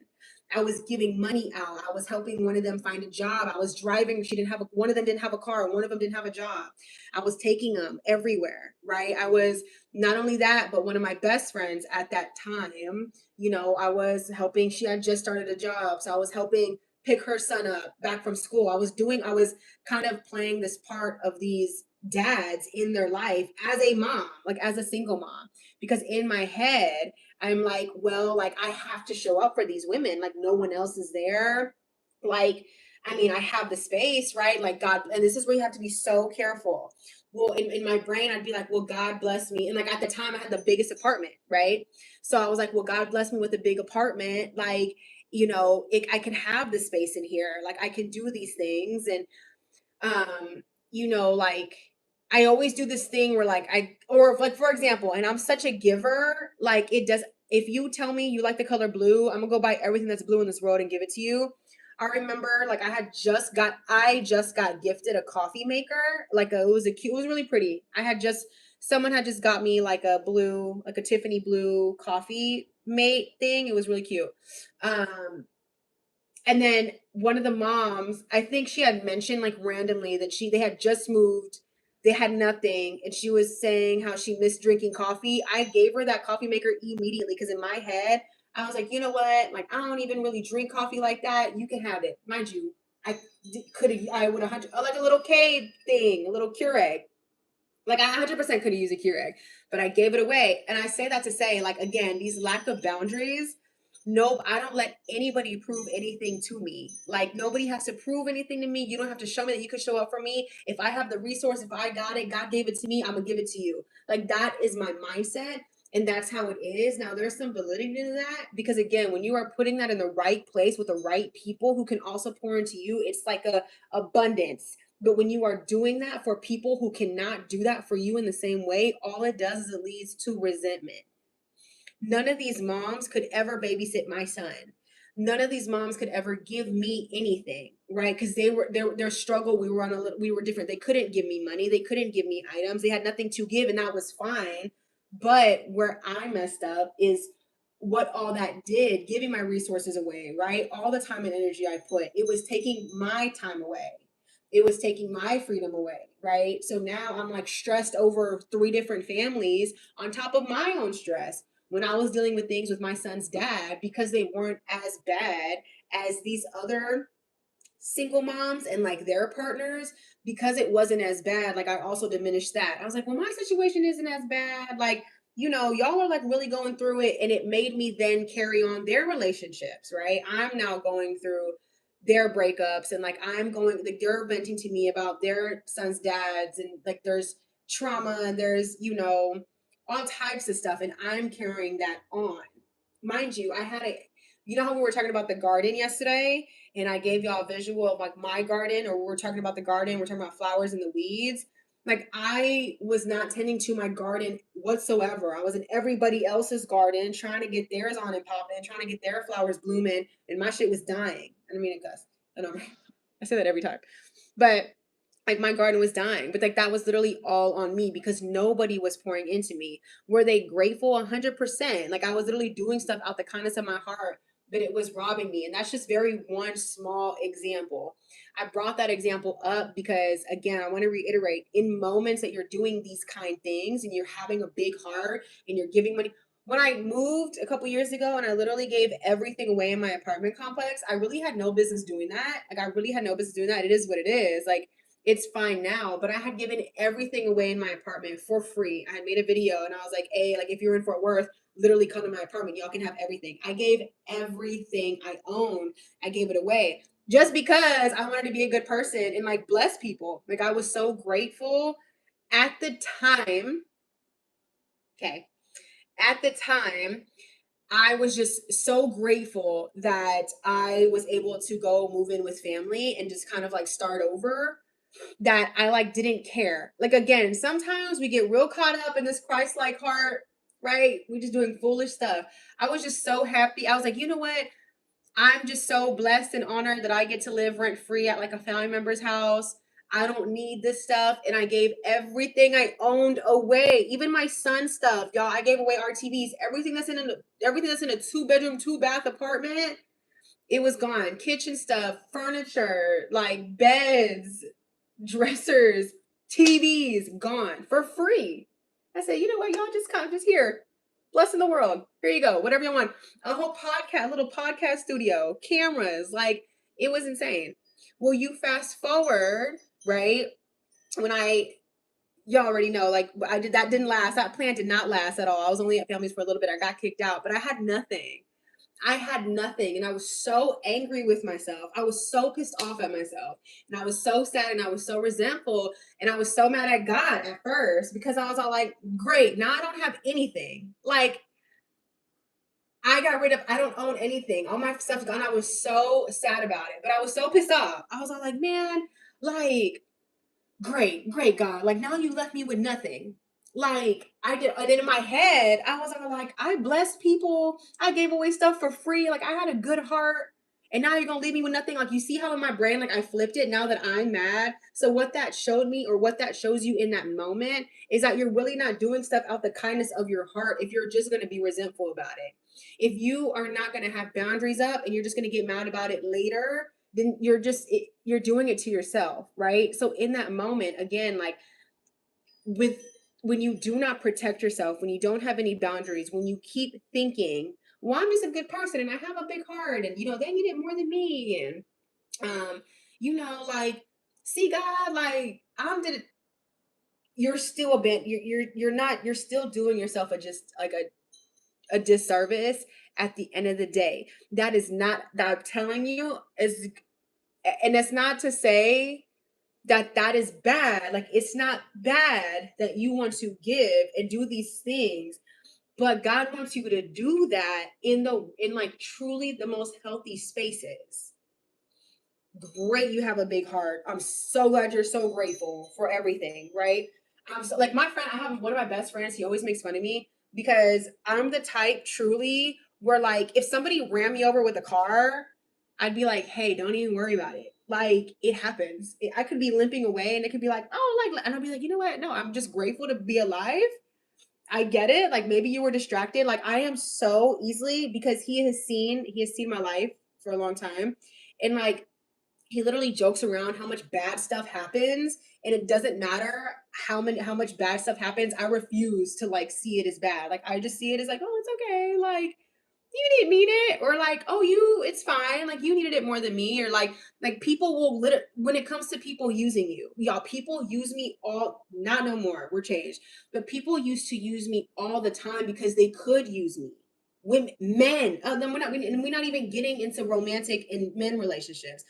I was giving money out. I was helping one of them find a job. I was driving. She didn't have one of them didn't have a car. One of them didn't have a job. I was taking them everywhere, right? I was not only that, but one of my best friends at that time, I was helping. She had just started a job. So I was helping pick her son up back from school. I was kind of playing this part of these dads in their life as a mom, like as a single mom. Because in my head, I'm like, well, like I have to show up for these women. Like no one else is there. Like, I mean, I have the space, right? Like God, and this is where you have to be so careful. Well, in my brain, I'd be like, well, God bless me. And like at the time I had the biggest apartment, right? So I was like, well, God bless me with a big apartment. Like, I can have the space in here. Like I can do these things. And like I always do this thing where like or like for example, and I'm such a giver, like it does if you tell me you like the color blue, I'm gonna go buy everything that's blue in this world and give it to you. I remember like I just got gifted a coffee maker. It was really pretty. Someone had just got me like a Tiffany blue coffee mate thing. It was really cute. Um and then one of the moms, I think she had mentioned like randomly that they had just moved, they had nothing, and she was saying how she missed drinking coffee. I gave her that coffee maker immediately because in my head, I was like, you know what? Like, I don't even really drink coffee like that. You can have it. Mind you, I would have, like a little K thing, a little Keurig. Like I 100% could have used a Keurig, but I gave it away. And I say that to say, like, again, these lack of boundaries. Nope, I don't let anybody prove anything to me. Like nobody has to prove anything to me. You don't have to show me that you could show up for me. If I have the resource, if I got it, God gave it to me, I'm gonna give it to you. Like that is my mindset. And that's how it is. Now there's some validity to that because again, when you are putting that in the right place with the right people who can also pour into you, it's like a abundance. But when you are doing that for people who cannot do that for you in the same way, all it does is it leads to resentment. None of these moms could ever babysit my son. None of these moms could ever give me anything, right? Because they were their struggle. We were different. They couldn't give me money. They couldn't give me items. They had nothing to give, and that was fine. But where I messed up is what all that did, giving my resources away, right? All the time and energy I put, it was taking my time away. It was taking my freedom away, right? So now I'm like stressed over 3 different families on top of my own stress when I was dealing with things with my son's dad because they weren't as bad as these other single moms and like their partners. Because it wasn't as bad, like I also diminished that. I was like, well, my situation isn't as bad. Like, y'all are like really going through it. And it made me then carry on their relationships, right? I'm now going through their breakups and like like they're venting to me about their son's dads and like there's trauma and there's, all types of stuff. And I'm carrying that on. Mind you, you know how we were talking about the garden yesterday? And I gave y'all a visual of like my garden, or we're talking about the garden, we're talking about flowers and the weeds. Like I was not tending to my garden whatsoever. I was in everybody else's garden trying to get theirs on and popping, trying to get their flowers blooming, and my shit was dying. I don't mean to cuss. I know I say that every time. But like my garden was dying, but like that was literally all on me because nobody was pouring into me. Were they grateful? 100%. Like I was literally doing stuff out the kindness of my heart, but it was robbing me. And that's just very one small example. I brought that example up because again, I want to reiterate, in moments that you're doing these kind things and you're having a big heart and you're giving money. When I moved a couple years ago and I literally gave everything away in my apartment complex, I really had no business doing that. Like I really had no business doing that. It is what it is. Like it's fine now, but I had given everything away in my apartment for free. I had made a video and I was like, hey, like if you're in Fort Worth, literally come to my apartment. Y'all can have everything. I gave everything I owned. I gave it away just because I wanted to be a good person and like bless people. Like I was so grateful. at the time, okay, at the time, I was just so grateful that I was able to go move in with family and just kind of like start over, that I like didn't care. Like again, sometimes we get real caught up in this Christ-like heart, right? We're just doing foolish stuff. I was just so happy. I was like, you know what? I'm just so blessed and honored that I get to live rent free at like a family member's house. I don't need this stuff. And I gave everything I owned away, even my son's stuff. Y'all, I gave away our TVs, everything that's in a 2-bedroom, 2-bath apartment. It was gone. Kitchen stuff, furniture, like beds, dressers, TVs, gone for free. I said, you know what, y'all just come, just here. Blessing the world. Here you go. Whatever you want. A whole podcast, little podcast studio, cameras. Like, it was insane. Well, you fast forward, right? When y'all already know, like, that didn't last. That plan did not last at all. I was only at families for a little bit. I got kicked out, but I had nothing. I had nothing, and I was so angry with myself. I was so pissed off at myself, and I was so sad, and I was so resentful, and I was so mad at God at first because I was all like, great, now I don't have anything. Like, I don't own anything. All my stuff's gone. I was so sad about it, but I was so pissed off. I was all like, man, like, great God, like now you left me with nothing. Like I did, and then in my head I was like, I blessed people, I gave away stuff for free, like I had a good heart, and now you're gonna leave me with nothing. Like, you see how in my brain, like, I flipped it now that I'm mad. So what that showed me, or what that shows you in that moment, is that you're really not doing stuff out the kindness of your heart if you're just gonna be resentful about it. If you are not gonna have boundaries up and you're just gonna get mad about it later, then you're doing it to yourself, right? So in that moment, again, like, with when you do not protect yourself, when you don't have any boundaries, when you keep thinking, well, I'm just a good person and I have a big heart, and they need it more than me, and like, see, God, like, I'm did you're still a bit you're not you're still doing yourself a just like a disservice at the end of the day. That is not, that I'm telling you, is, and that's not to say that that is bad. Like, it's not bad that you want to give and do these things, but God wants you to do that in like truly the most healthy spaces. Great, you have a big heart. I'm so glad you're so grateful for everything, right? I'm so, like, my friend, I have one of my best friends, he always makes fun of me because I'm the type, truly, where, like, if somebody ran me over with a car, I'd be like, hey, don't even worry about it. Like, it happens. I could be limping away and it could be like, oh, like, and I'll be like, you know what? No, I'm just grateful to be alive. I get it. Like, maybe you were distracted. Like, I am so easily, because he has seen my life for a long time. And like, he literally jokes around how much bad stuff happens, and it doesn't matter how much bad stuff happens. I refuse to like see it as bad. Like, I just see it as like, oh, it's okay. Like, you didn't mean it, or like, oh, it's fine, like, you needed it more than me, or like people will when it comes to people using you, y'all, people use me all, not no more, we're changed, but people used to use me all the time because they could use me. Women, men, then we're not even getting into romantic and men relationships.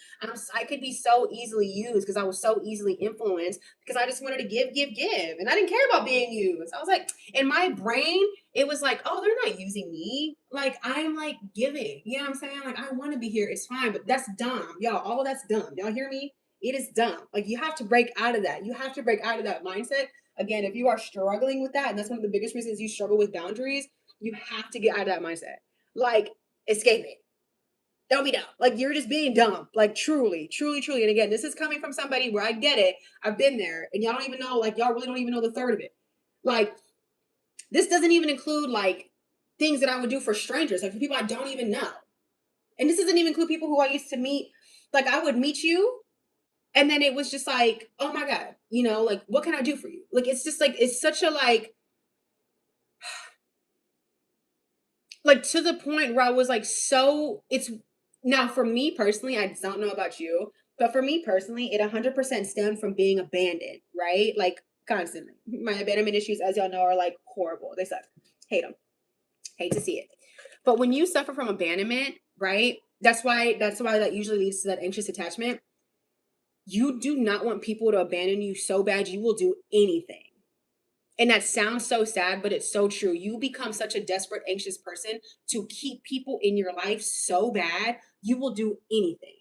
I could be so easily used because I was so easily influenced because I just wanted to give, and I didn't care about being used. I was like, in my brain, it was like, oh, they're not using me. Like, I'm like giving. You know what I'm saying? Like, I want to be here. It's fine, but that's dumb. Y'all, all of that's dumb. Y'all hear me? It is dumb. Like, you have to break out of that. You have to break out of that mindset. Again, if you are struggling with that, and that's one of the biggest reasons you struggle with boundaries, you have to get out of that mindset. Like, escape it. Don't be dumb. Like, you're just being dumb. Like, truly, truly, truly. And again, this is coming from somebody where I get it. I've been there, and y'all don't even know, like, y'all really don't even know the third of it. Like, this doesn't even include like things that I would do for strangers, like for people I don't even know. And this doesn't even include people who I used to meet. Like, I would meet you, and then it was just like, oh my God, like, what can I do for you? Like, it's just like, it's such a like to the point where I was like, so it's now, for me personally, I don't know about you, but for me personally, it 100% stemmed from being abandoned, right? Like, constantly. My abandonment issues, as y'all know, are like horrible. They suck. Hate them. Hate to see it. But when you suffer from abandonment, right? That's why that usually leads to that anxious attachment. You do not want people to abandon you so bad you will do anything. And that sounds so sad, but it's so true. You become such a desperate, anxious person to keep people in your life so bad, you will do anything.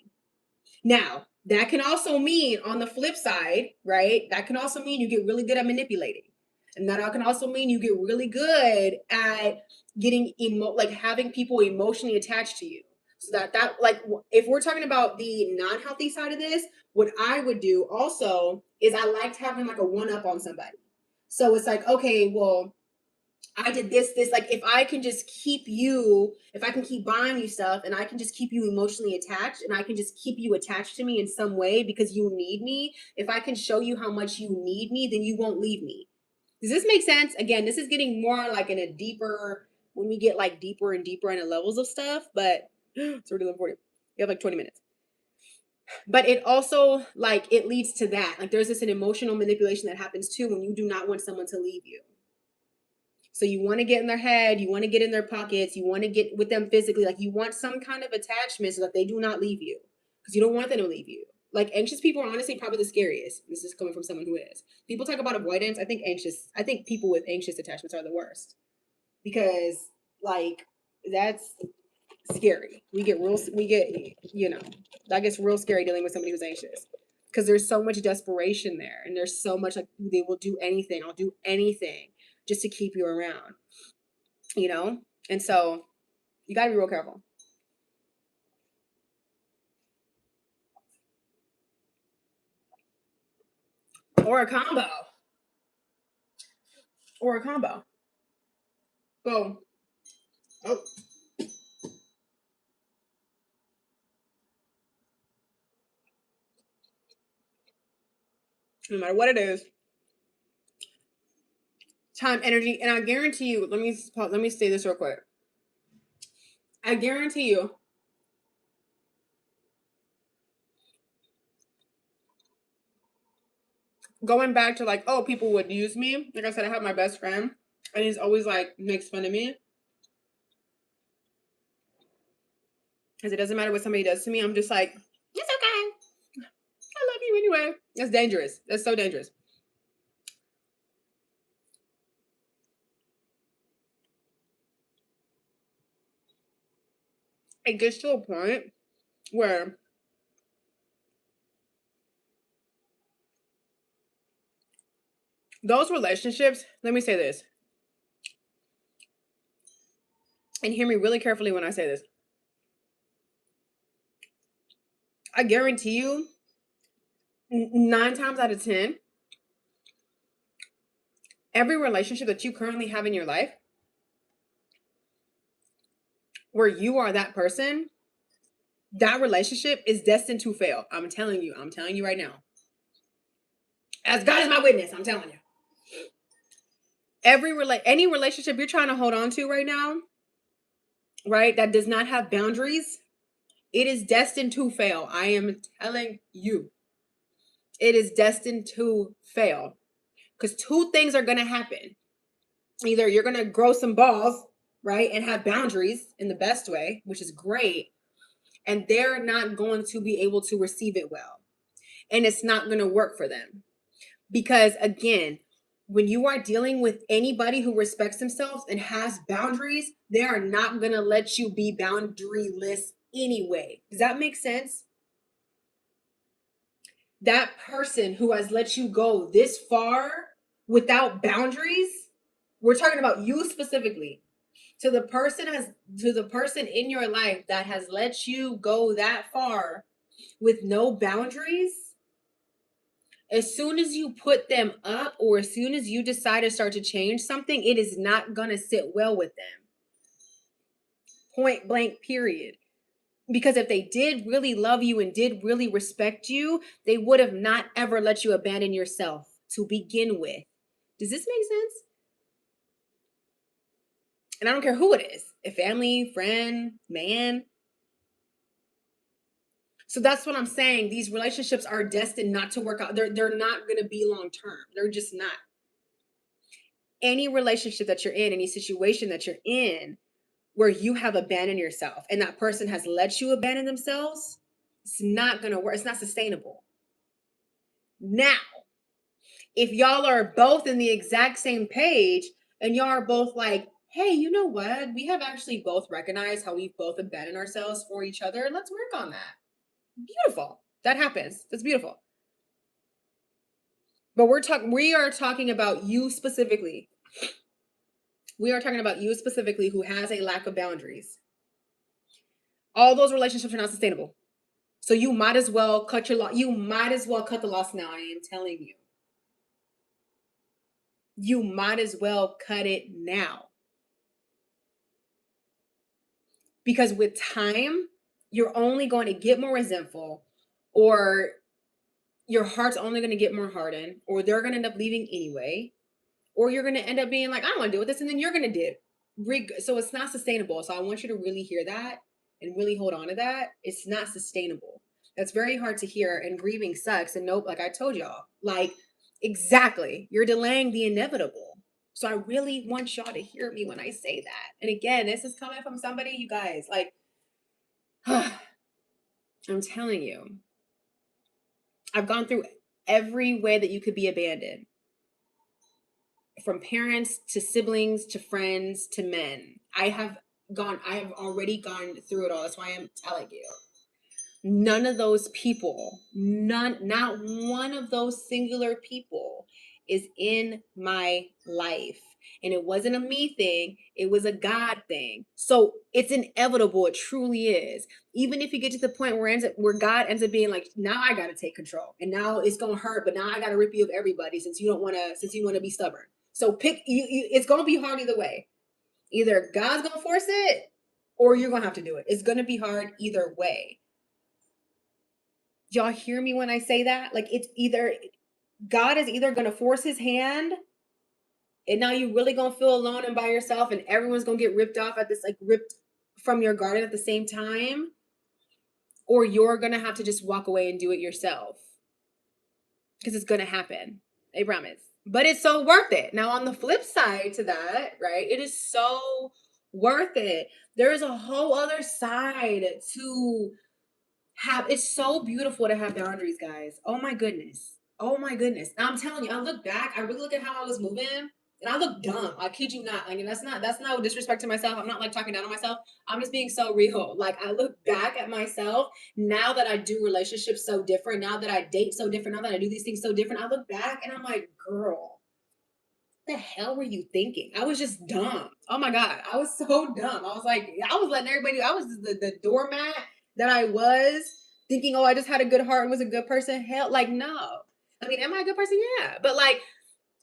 Now, that can also mean on the flip side, right? That can also mean you get really good at manipulating. And that can also mean you get really good at getting like having people emotionally attached to you. So that like if we're talking about the non-healthy side of this, what I would do also is I liked having like a one up on somebody. So it's like, okay, well, I did this. Like, if I can just keep you, if I can keep buying you stuff and I can just keep you emotionally attached and I can just keep you attached to me in some way because you need me, if I can show you how much you need me, then you won't leave me. Does this make sense? Again, this is getting more like in a deeper, when we get like deeper and deeper into levels of stuff, but it's already 11:40. You have like 20 minutes. But it also like it leads to that. Like there's this an emotional manipulation that happens too when you do not want someone to leave you. So you want to get in their head, you want to get in their pockets, you want to get with them physically, like you want some kind of attachment so that they do not leave you because you don't want them to leave you. Like anxious people are honestly probably the scariest. This is coming from someone who is. People talk about avoidance. I think people with anxious attachments are the worst because like that's scary. That gets real scary dealing with somebody who's anxious because there's so much desperation there and there's so much like they will do anything. I'll do anything just to keep you around, you know? And so you got to be real careful. Or a combo. Or a combo. So, oh, no matter what it is, time, energy, and I guarantee you, let me say this real quick. I guarantee you, going back to like, oh, people would use me. Like I said, I have my best friend, and he's always like makes fun of me because it doesn't matter what somebody does to me. I'm just like, it's okay. I love you anyway. That's dangerous. That's so dangerous. It gets to a point where those relationships, let me say this, and hear me really carefully when I say this. I guarantee you, 9 times out of 10, every relationship that you currently have in your life where you are that person, that relationship is destined to fail. I'm telling you right now. As God is my witness, I'm telling you. Any relationship you're trying to hold on to right now, right, that does not have boundaries, it is destined to fail. I am telling you. It is destined to fail. Because two things are going to happen. Either you're going to grow some balls, right, and have boundaries in the best way, which is great, and they're not going to be able to receive it well. And it's not going to work for them. Because again, when you are dealing with anybody who respects themselves and has boundaries, they are not going to let you be boundaryless anyway. Does that make sense? That person who has let you go this far without boundaries, we're talking about you specifically, to the person in your life that has let you go that far with no boundaries, as soon as you put them up or as soon as you decide to start to change something, it is not going to sit well with them. Point blank, period. Because if they did really love you and did really respect you, they would have not ever let you abandon yourself to begin with. Does this make sense? And I don't care who it is, a family, friend, man. So that's what I'm saying. These relationships are destined not to work out. They're not going to be long term. They're just not. Any relationship that you're in, any situation that you're in where you have abandoned yourself and that person has let you abandon themselves, it's not going to work. It's not sustainable. Now, If y'all are both in the exact same page and y'all are both like, hey, you know what? We have actually both recognized how we've both abandoned ourselves for each other. Let's work on that. Beautiful. That happens. That's beautiful. But we are talking about you specifically. We are talking about you specifically who has a lack of boundaries. All those relationships are not sustainable. So you might as well cut your loss. You might as well cut the loss now. I am telling you. You might as well cut it now. Because with time, you're only going to get more resentful, or your heart's only going to get more hardened, or they're going to end up leaving anyway, or you're going to end up being like, I don't want to deal with this, and then you're going to dip. So it's not sustainable. So I want you to really hear that and really hold on to that. It's not sustainable. That's very hard to hear, and grieving sucks. And nope, like I told y'all, like exactly, you're delaying the inevitable. So I really want y'all to hear me when I say that. And again, this is coming from somebody, you guys, like, I'm telling you, I've gone through every way that you could be abandoned, from parents to siblings to friends to men. I have already gone through it all. That's why I'm telling you. None of those people, not one of those singular people is in my life. And it wasn't a me thing, it was a God thing. So it's inevitable. It truly is. Even if you get to the point where God ends up being like, now I gotta take control. And now it's gonna hurt, but now I gotta rip you of everybody since you wanna be stubborn. So pick it's gonna be hard either way. Either God's gonna force it or you're gonna have to do it. It's gonna be hard either way. Y'all hear me when I say that? Like, it's either God is either going to force his hand, and now you really going to feel alone and by yourself, and everyone's going to get ripped off at this, like ripped from your garden at the same time, or you're going to have to just walk away and do it yourself, because it's going to happen. I promise. But it's so worth it. Now, on the flip side to that, right, it is so worth it. There is a whole other side to it's so beautiful to have boundaries, guys. Oh my goodness. Oh my goodness. I'm telling you, I look back, I really look at how I was moving, and I look dumb. I kid you not. I mean, that's not disrespect to myself. I'm not like talking down on myself. I'm just being so real. Like, I look back at myself now that I do relationships so different, now that I date so different, now that I do these things so different. I look back and I'm like, girl, the hell were you thinking? I was just dumb. Oh my God. I was so dumb. I was like, I was letting everybody, I was the doormat that I was, thinking, oh, I just had a good heart and was a good person. Hell, like, no. I mean, am I a good person? Yeah. But like,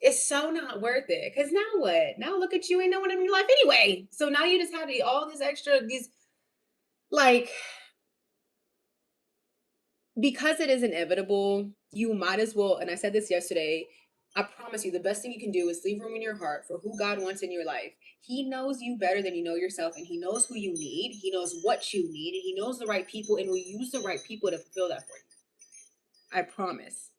it's so not worth it. Cause now what? Now look at you, ain't no one in your life anyway. So now you just have all this extra, these, like, because it is inevitable, you might as well, and I said this yesterday, I promise you, the best thing you can do is leave room in your heart for who God wants in your life. He knows you better than you know yourself, and he knows who you need. He knows what you need, and he knows the right people, and will use the right people to fulfill that for you. I promise.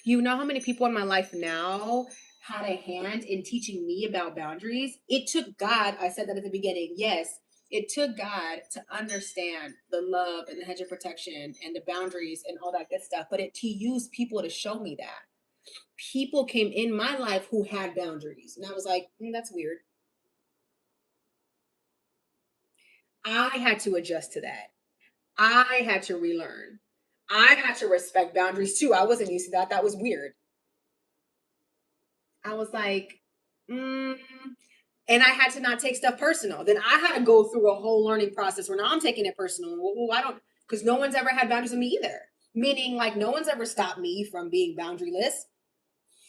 You know how many people in my life now had a hand in teaching me about boundaries? It took God, I said that at the beginning, yes, it took God to understand the love and the hedge of protection and the boundaries and all that good stuff. But he used people to show me that. People came in my life who had boundaries. And I was like, that's weird. I had to adjust to that. I had to relearn. I had to respect boundaries too. I wasn't used to that. That was weird. I was like, and I had to not take stuff personal. Then I had to go through a whole learning process where now I'm taking it personal. Well, I don't, because no one's ever had boundaries with me either. Meaning, like, no one's ever stopped me from being boundaryless.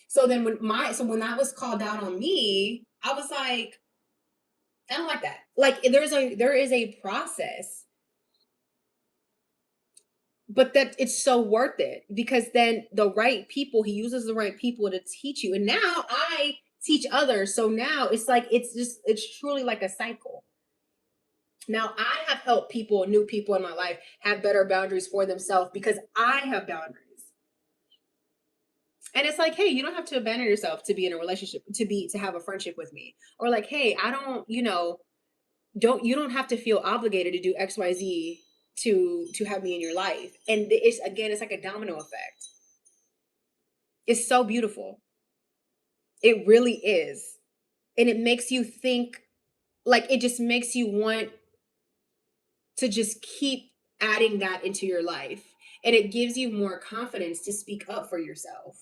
So then when that was called out on me, I was like, I don't like that. Like, there is a process, but that it's so worth it, because then the right people, he uses the right people to teach you, and now I teach others. So now it's like it's truly like a cycle. Now I have helped people, new people in my life, have better boundaries for themselves because I have boundaries. And it's like, hey, you don't have to abandon yourself to be in a relationship, to have a friendship with me. Or like, hey, I don't, you don't have to feel obligated to do XYZ to have me in your life. And it's, again, it's like a domino effect. It's so beautiful. It really is. And it makes you think, like, it just makes you want to just keep adding that into your life. And it gives you more confidence to speak up for yourself.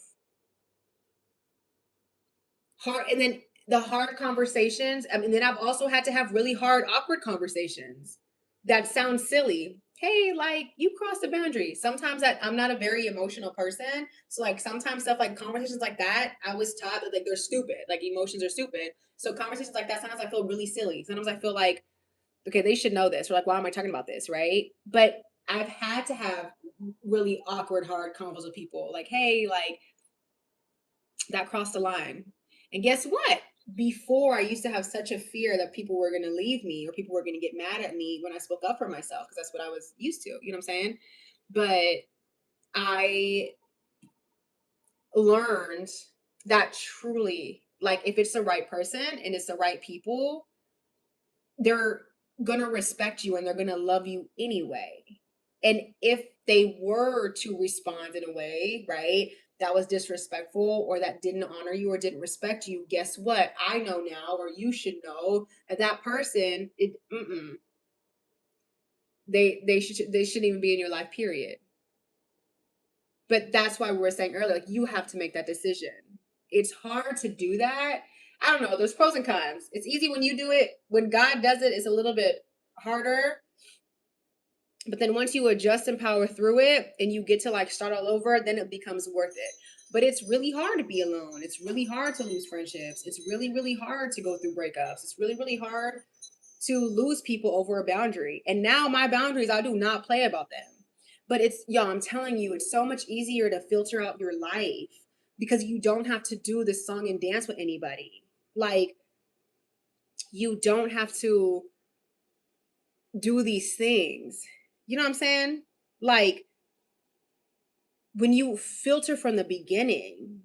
Hard, and then the hard conversations. I mean, then I've also had to have really hard, awkward conversations that sound silly. Hey, like, you crossed the boundary. Sometimes I'm not a very emotional person. So like sometimes stuff like conversations like that, I was taught that like they're stupid. Like emotions are stupid. So conversations like that, sometimes I feel really silly. Sometimes I feel like, okay, they should know this. Or like, why am I talking about this? Right. But I've had to have really awkward, hard convos with people. Like, hey, like, that crossed the line. And guess what? Before, I used to have such a fear that people were going to leave me or people were going to get mad at me when I spoke up for myself, because that's what I was used to. You know what I'm saying? But I learned that truly, like, if it's the right person and it's the right people, they're going to respect you and they're going to love you anyway. And if they were to respond in a way, right, that was disrespectful or that didn't honor you or didn't respect you, guess what? I know now, or you should know, that that person, they shouldn't even be in your life, period. But that's why we were saying earlier, like, you have to make that decision. It's hard to do that. I don't know. There's pros and cons. It's easy when you do it. When God does it, it's a little bit harder. But then once you adjust and power through it and you get to like start all over, then it becomes worth it. But it's really hard to be alone. It's really hard to lose friendships. It's really, really hard to go through breakups. It's really, really hard to lose people over a boundary. And now my boundaries, I do not play about them. But it's, y'all, I'm telling you, it's so much easier to filter out your life because you don't have to do this song and dance with anybody. Like, you don't have to do these things. You know what I'm saying? Like, when you filter from the beginning,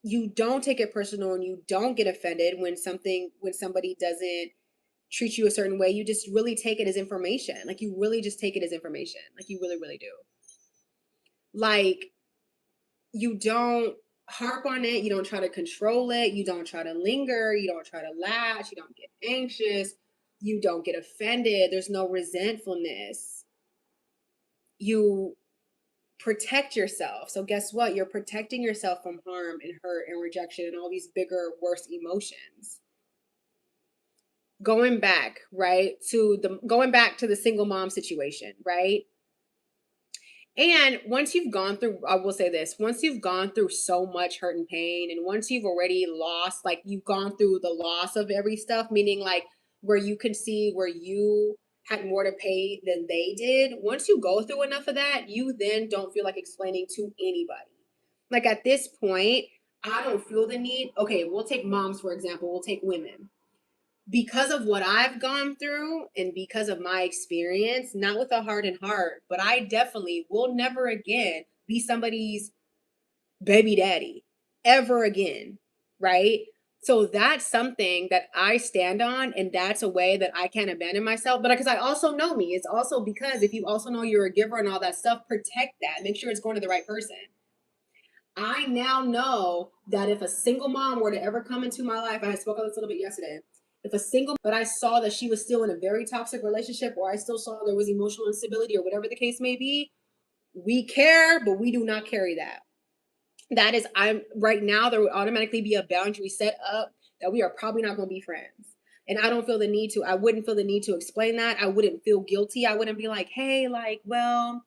you don't take it personal and you don't get offended when somebody doesn't treat you a certain way. You just really take it as information. Like, you really just take it as information. Like, you really, really do. Like, you don't harp on it. You don't try to control it. You don't try to linger. You don't try to latch. You don't get anxious. You don't get offended. There's no resentfulness. You protect yourself. So guess what? You're protecting yourself from harm and hurt and rejection and all these bigger, worse emotions. Going back, right, going back to the single mom situation, right? And once you've gone through, I will say this, once you've gone through so much hurt and pain, and once you've already lost, like, you've gone through the loss of every stuff, meaning like where you can see where you had more to pay than they did. Once you go through enough of that, you then don't feel like explaining to anybody. Like, at this point, I don't feel the need. Okay, we'll take moms, for example, we'll take women, because of what I've gone through and because of my experience, not with a hardened heart, but I definitely will never again be somebody's baby daddy ever again. Right. So that's something that I stand on, and that's a way that I can't abandon myself. But because I also know me, it's also because if you also know you're a giver and all that stuff, protect that. Make sure it's going to the right person. I now know that if a single mom were to ever come into my life, I spoke on this a little bit yesterday. If a single, but I saw that she was still in a very toxic relationship, or I still saw there was emotional instability, or whatever the case may be, we care, but we do not carry that. That is, I'm right now, there would automatically be a boundary set up that we are probably not going to be friends. And I don't feel the need to, I wouldn't feel the need to explain that. I wouldn't feel guilty. I wouldn't be like, hey, like, well,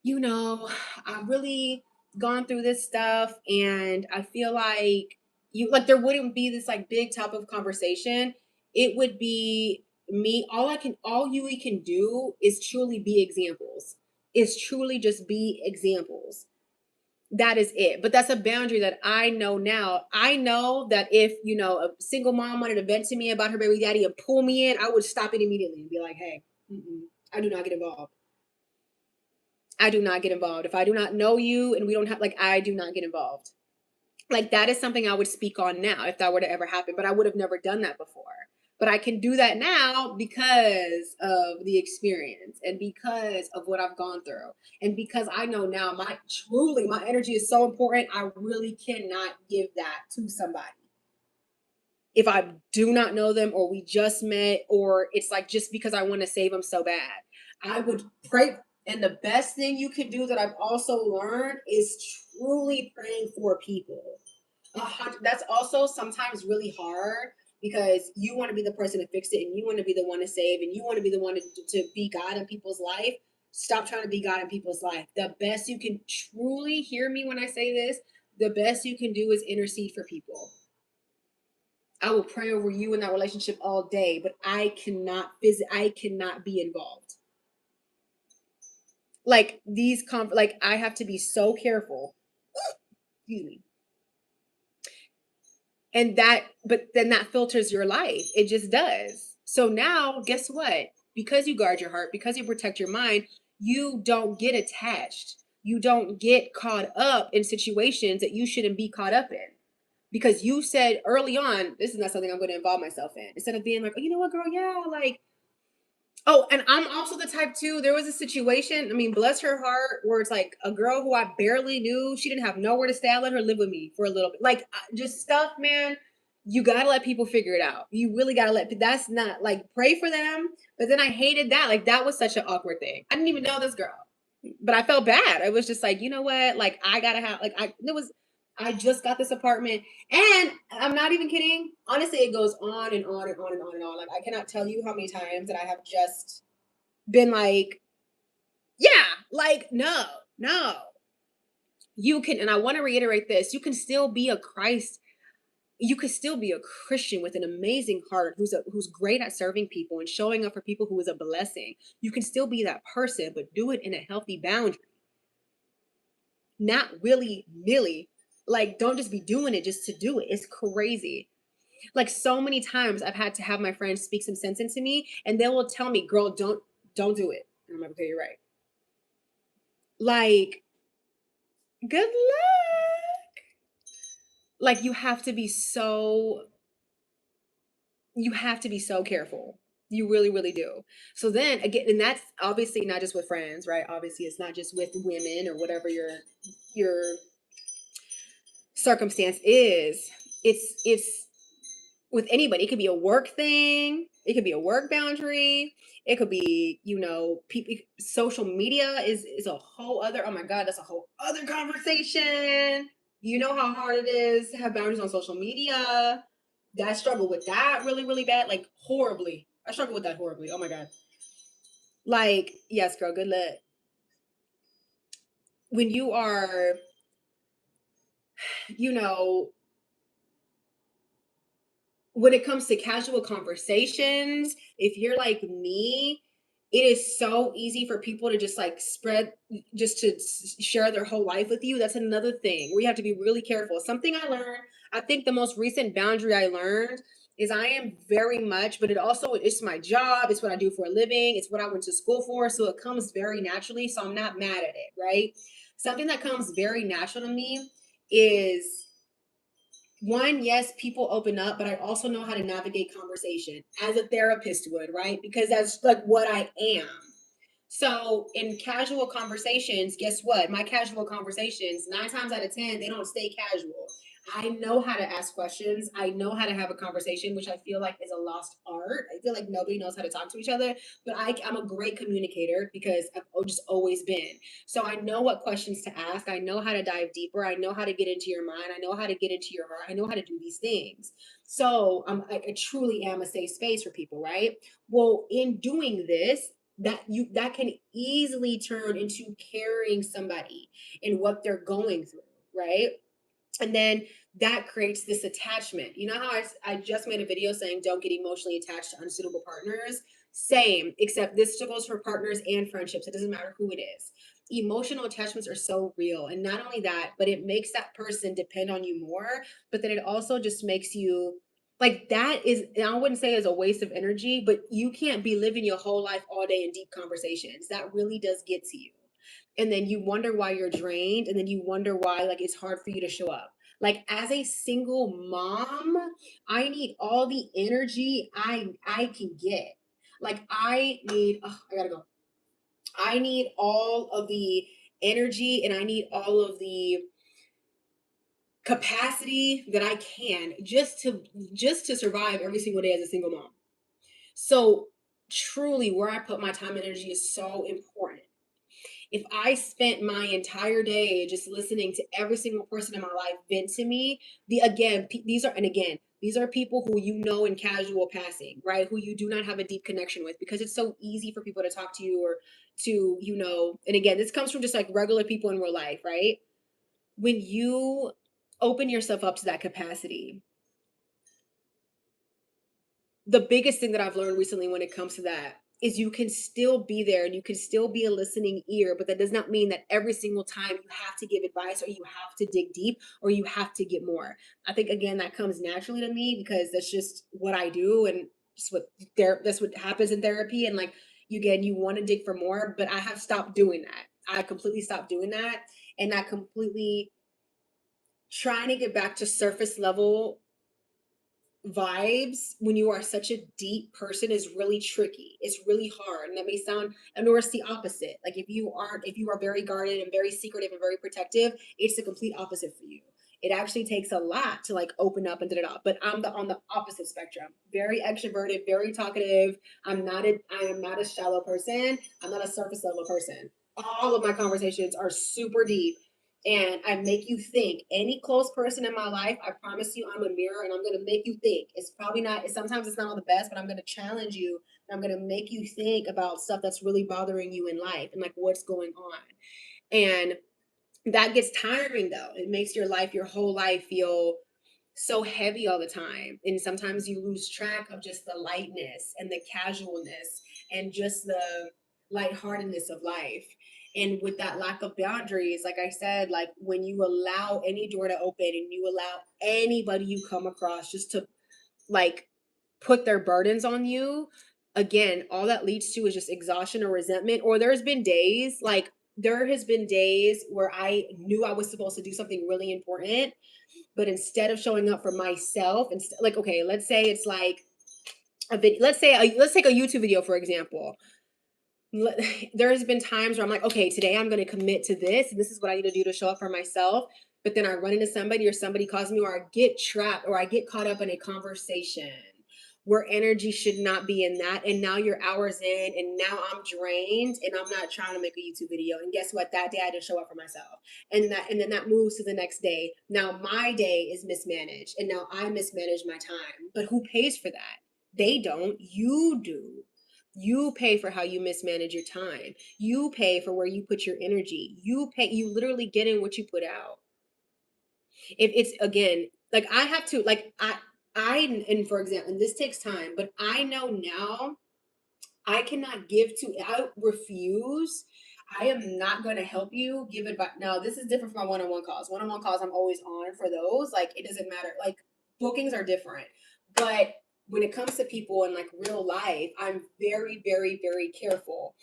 you know, I've really gone through this stuff and I feel like there wouldn't be this like big topic of conversation. It would be me. All you we can do is truly be examples. Is truly just be examples. That is it. But that's a boundary that I know now. I know that if, a single mom wanted to vent to me about her baby daddy and pull me in, I would stop it immediately and be like, hey, I do not get involved. I do not get involved. If I do not know you and we don't have, like, I do not get involved. Like, that is something I would speak on now if that were to ever happen, but I would have never done that before. But I can do that now because of the experience and because of what I've gone through. And because I know now my energy is so important, I really cannot give that to somebody if I do not know them or we just met, or it's like just because I want to save them so bad. I would pray. And the best thing you can do that I've also learned is truly praying for people. That's also sometimes really hard because you want to be the person to fix it and you want to be the one to save and you want to be the one to be God in people's life. Stop trying to be God in people's life. The best you can, truly hear me when I say this, the best you can do is intercede for people. I will pray over you in that relationship all day, but I cannot be involved. Like like I have to be so careful. Excuse me. And but then that filters your life. It just does. So now, guess what? Because you guard your heart, because you protect your mind, you don't get attached. You don't get caught up in situations that you shouldn't be caught up in. Because you said early on, this is not something I'm going to involve myself in. Instead of being like, oh, you know what, girl, yeah, like, oh, and I'm also the type too. There was a situation, I mean, bless her heart, where it's like a girl who I barely knew. She didn't have nowhere to stay. I let her live with me for a little bit. Like, just stuff, man. You gotta let people figure it out. You really gotta that's not like pray for them. But then I hated that. Like, that was such an awkward thing. I didn't even know this girl, but I felt bad. I was just like, you know what? Like, I gotta have, like, I just got this apartment and I'm not even kidding. Honestly, it goes on and on and on and on and on. Like, I cannot tell you how many times that I have just been like, yeah, like, no, no. You can, and I want to reiterate this, you can still be a Christ, you could still be a Christian with an amazing heart who's great at serving people and showing up for people, who is a blessing. You can still be that person, but do it in a healthy boundary. Not willy nilly. Like, don't just be doing it just to do it. It's crazy. Like, so many times I've had to have my friends speak some sense into me, and they will tell me, "Girl, don't do it." And I'm like, "Okay, you're right." Like, good luck. Like, you have to be so careful. You really, really do. So then again, and that's obviously not just with friends, right? Obviously, it's not just with women or whatever your circumstance is. It's with anybody. It could be a work thing. It could be a work boundary. It could be, people. Social media is a whole other. Oh my God, that's a whole other conversation. You know how hard it is to have boundaries on social media. I struggle with that really, really bad, like horribly. I struggle with that horribly. Oh my God. Like, yes, girl, good luck. When you are, you know, when it comes to casual conversations, if you're like me, it is so easy for people to just like share their whole life with you. That's another thing where you have to be really careful. Something I learned, I think the most recent boundary I learned is I am very much, but it's my job, it's what I do for a living, it's what I went to school for. So it comes very naturally. So I'm not mad at it, right? Something that comes very natural to me is, one, yes, people open up, but I also know how to navigate conversation as a therapist would, right? Because that's like what I am. So in casual conversations, guess what? My casual conversations, 9 times out of 10, they don't stay casual. I know how to ask questions. I know how to have a conversation, which I feel like is a lost art. I feel like nobody knows how to talk to each other, but I'm a great communicator because I've just always been. So I know what questions to ask. I know how to dive deeper. I know how to get into your mind. I know how to get into your heart. I know how to do these things. So I truly am a safe space for people, right? Well, in doing this, that can easily turn into carrying somebody and what they're going through, right? And then that creates this attachment. You know how I just made a video saying don't get emotionally attached to unsuitable partners? Same, except this goes for partners and friendships. It doesn't matter who it is. Emotional attachments are so real. And not only that, but it makes that person depend on you more. But then it also just makes you, like, that is, I wouldn't say is a waste of energy, but you can't be living your whole life all day in deep conversations. That really does get to you. And then you wonder why you're drained, and then you wonder why, like, it's hard for you to show up. Like as a single mom, I need all the energy I can get. Like I need, oh, I gotta go. I need all of the energy and I need all of the capacity that I can just to survive every single day as a single mom. So truly where I put my time and energy is so important. If I spent my entire day just listening to every single person in my life vent to me, these are people who you know in casual passing, right? Who you do not have a deep connection with because it's so easy for people to talk to you or to, and again, this comes from just like regular people in real life, right? When you open yourself up to that capacity, the biggest thing that I've learned recently when it comes to that is you can still be there and you can still be a listening ear, but that does not mean that every single time you have to give advice or you have to dig deep or you have to get more. I think again that comes naturally to me because that's just what I do and that's what happens in therapy and like you want to dig for more, but I have stopped doing that. I completely stopped doing that and I completely trying to get back to surface level vibes when you are such a deep person is really tricky. It's really hard. And that may sound, and or it's the opposite. Like if you are very guarded and very secretive and very protective, it's the complete opposite for you. It actually takes a lot to like open up and da da da. But I'm the on the opposite spectrum. Very extroverted, very talkative. I am not a shallow person. I'm not a surface level person. All of my conversations are super deep and I make you think. Any close person in my life, I promise you, I'm a mirror and I'm going to make you think. It's probably not, sometimes it's not all the best, but I'm going to challenge you. And I'm going to make you think about stuff that's really bothering you in life and like what's going on. And that gets tiring though. It makes your whole life feel so heavy all the time. And sometimes you lose track of just the lightness and the casualness and just the lightheartedness of life. And with that lack of boundaries, like I said, like when you allow any door to open and you allow anybody you come across just to like put their burdens on you, again, all that leads to is just exhaustion or resentment. Or there has been days where I knew I was supposed to do something really important, but instead of showing up for myself, and like, okay, let's say it's like a video, let's take a YouTube video, for example. There's been times where I'm like, okay, today I'm going to commit to this. And this is what I need to do to show up for myself. But then I run into somebody or somebody calls me or I get trapped or I get caught up in a conversation where energy should not be in that. And now you're hours in and now I'm drained and I'm not trying to make a YouTube video. And guess what? That day I didn't show up for myself. And then that moves to the next day. Now my day is mismanaged and now I mismanage my time. But who pays for that? They don't. You do. You pay for how you mismanage your time. You pay for where you put your energy. You literally get in what you put out. If it's again, like I have to, like and for example, and this takes time, but I know now I cannot I refuse. I am not going to help you give advice. Now, this is different from my one-on-one calls. One-on-one calls, I'm always on for those. Like, it doesn't matter. Like, bookings are different. But when it comes to people in like real life, I'm very, very, very careful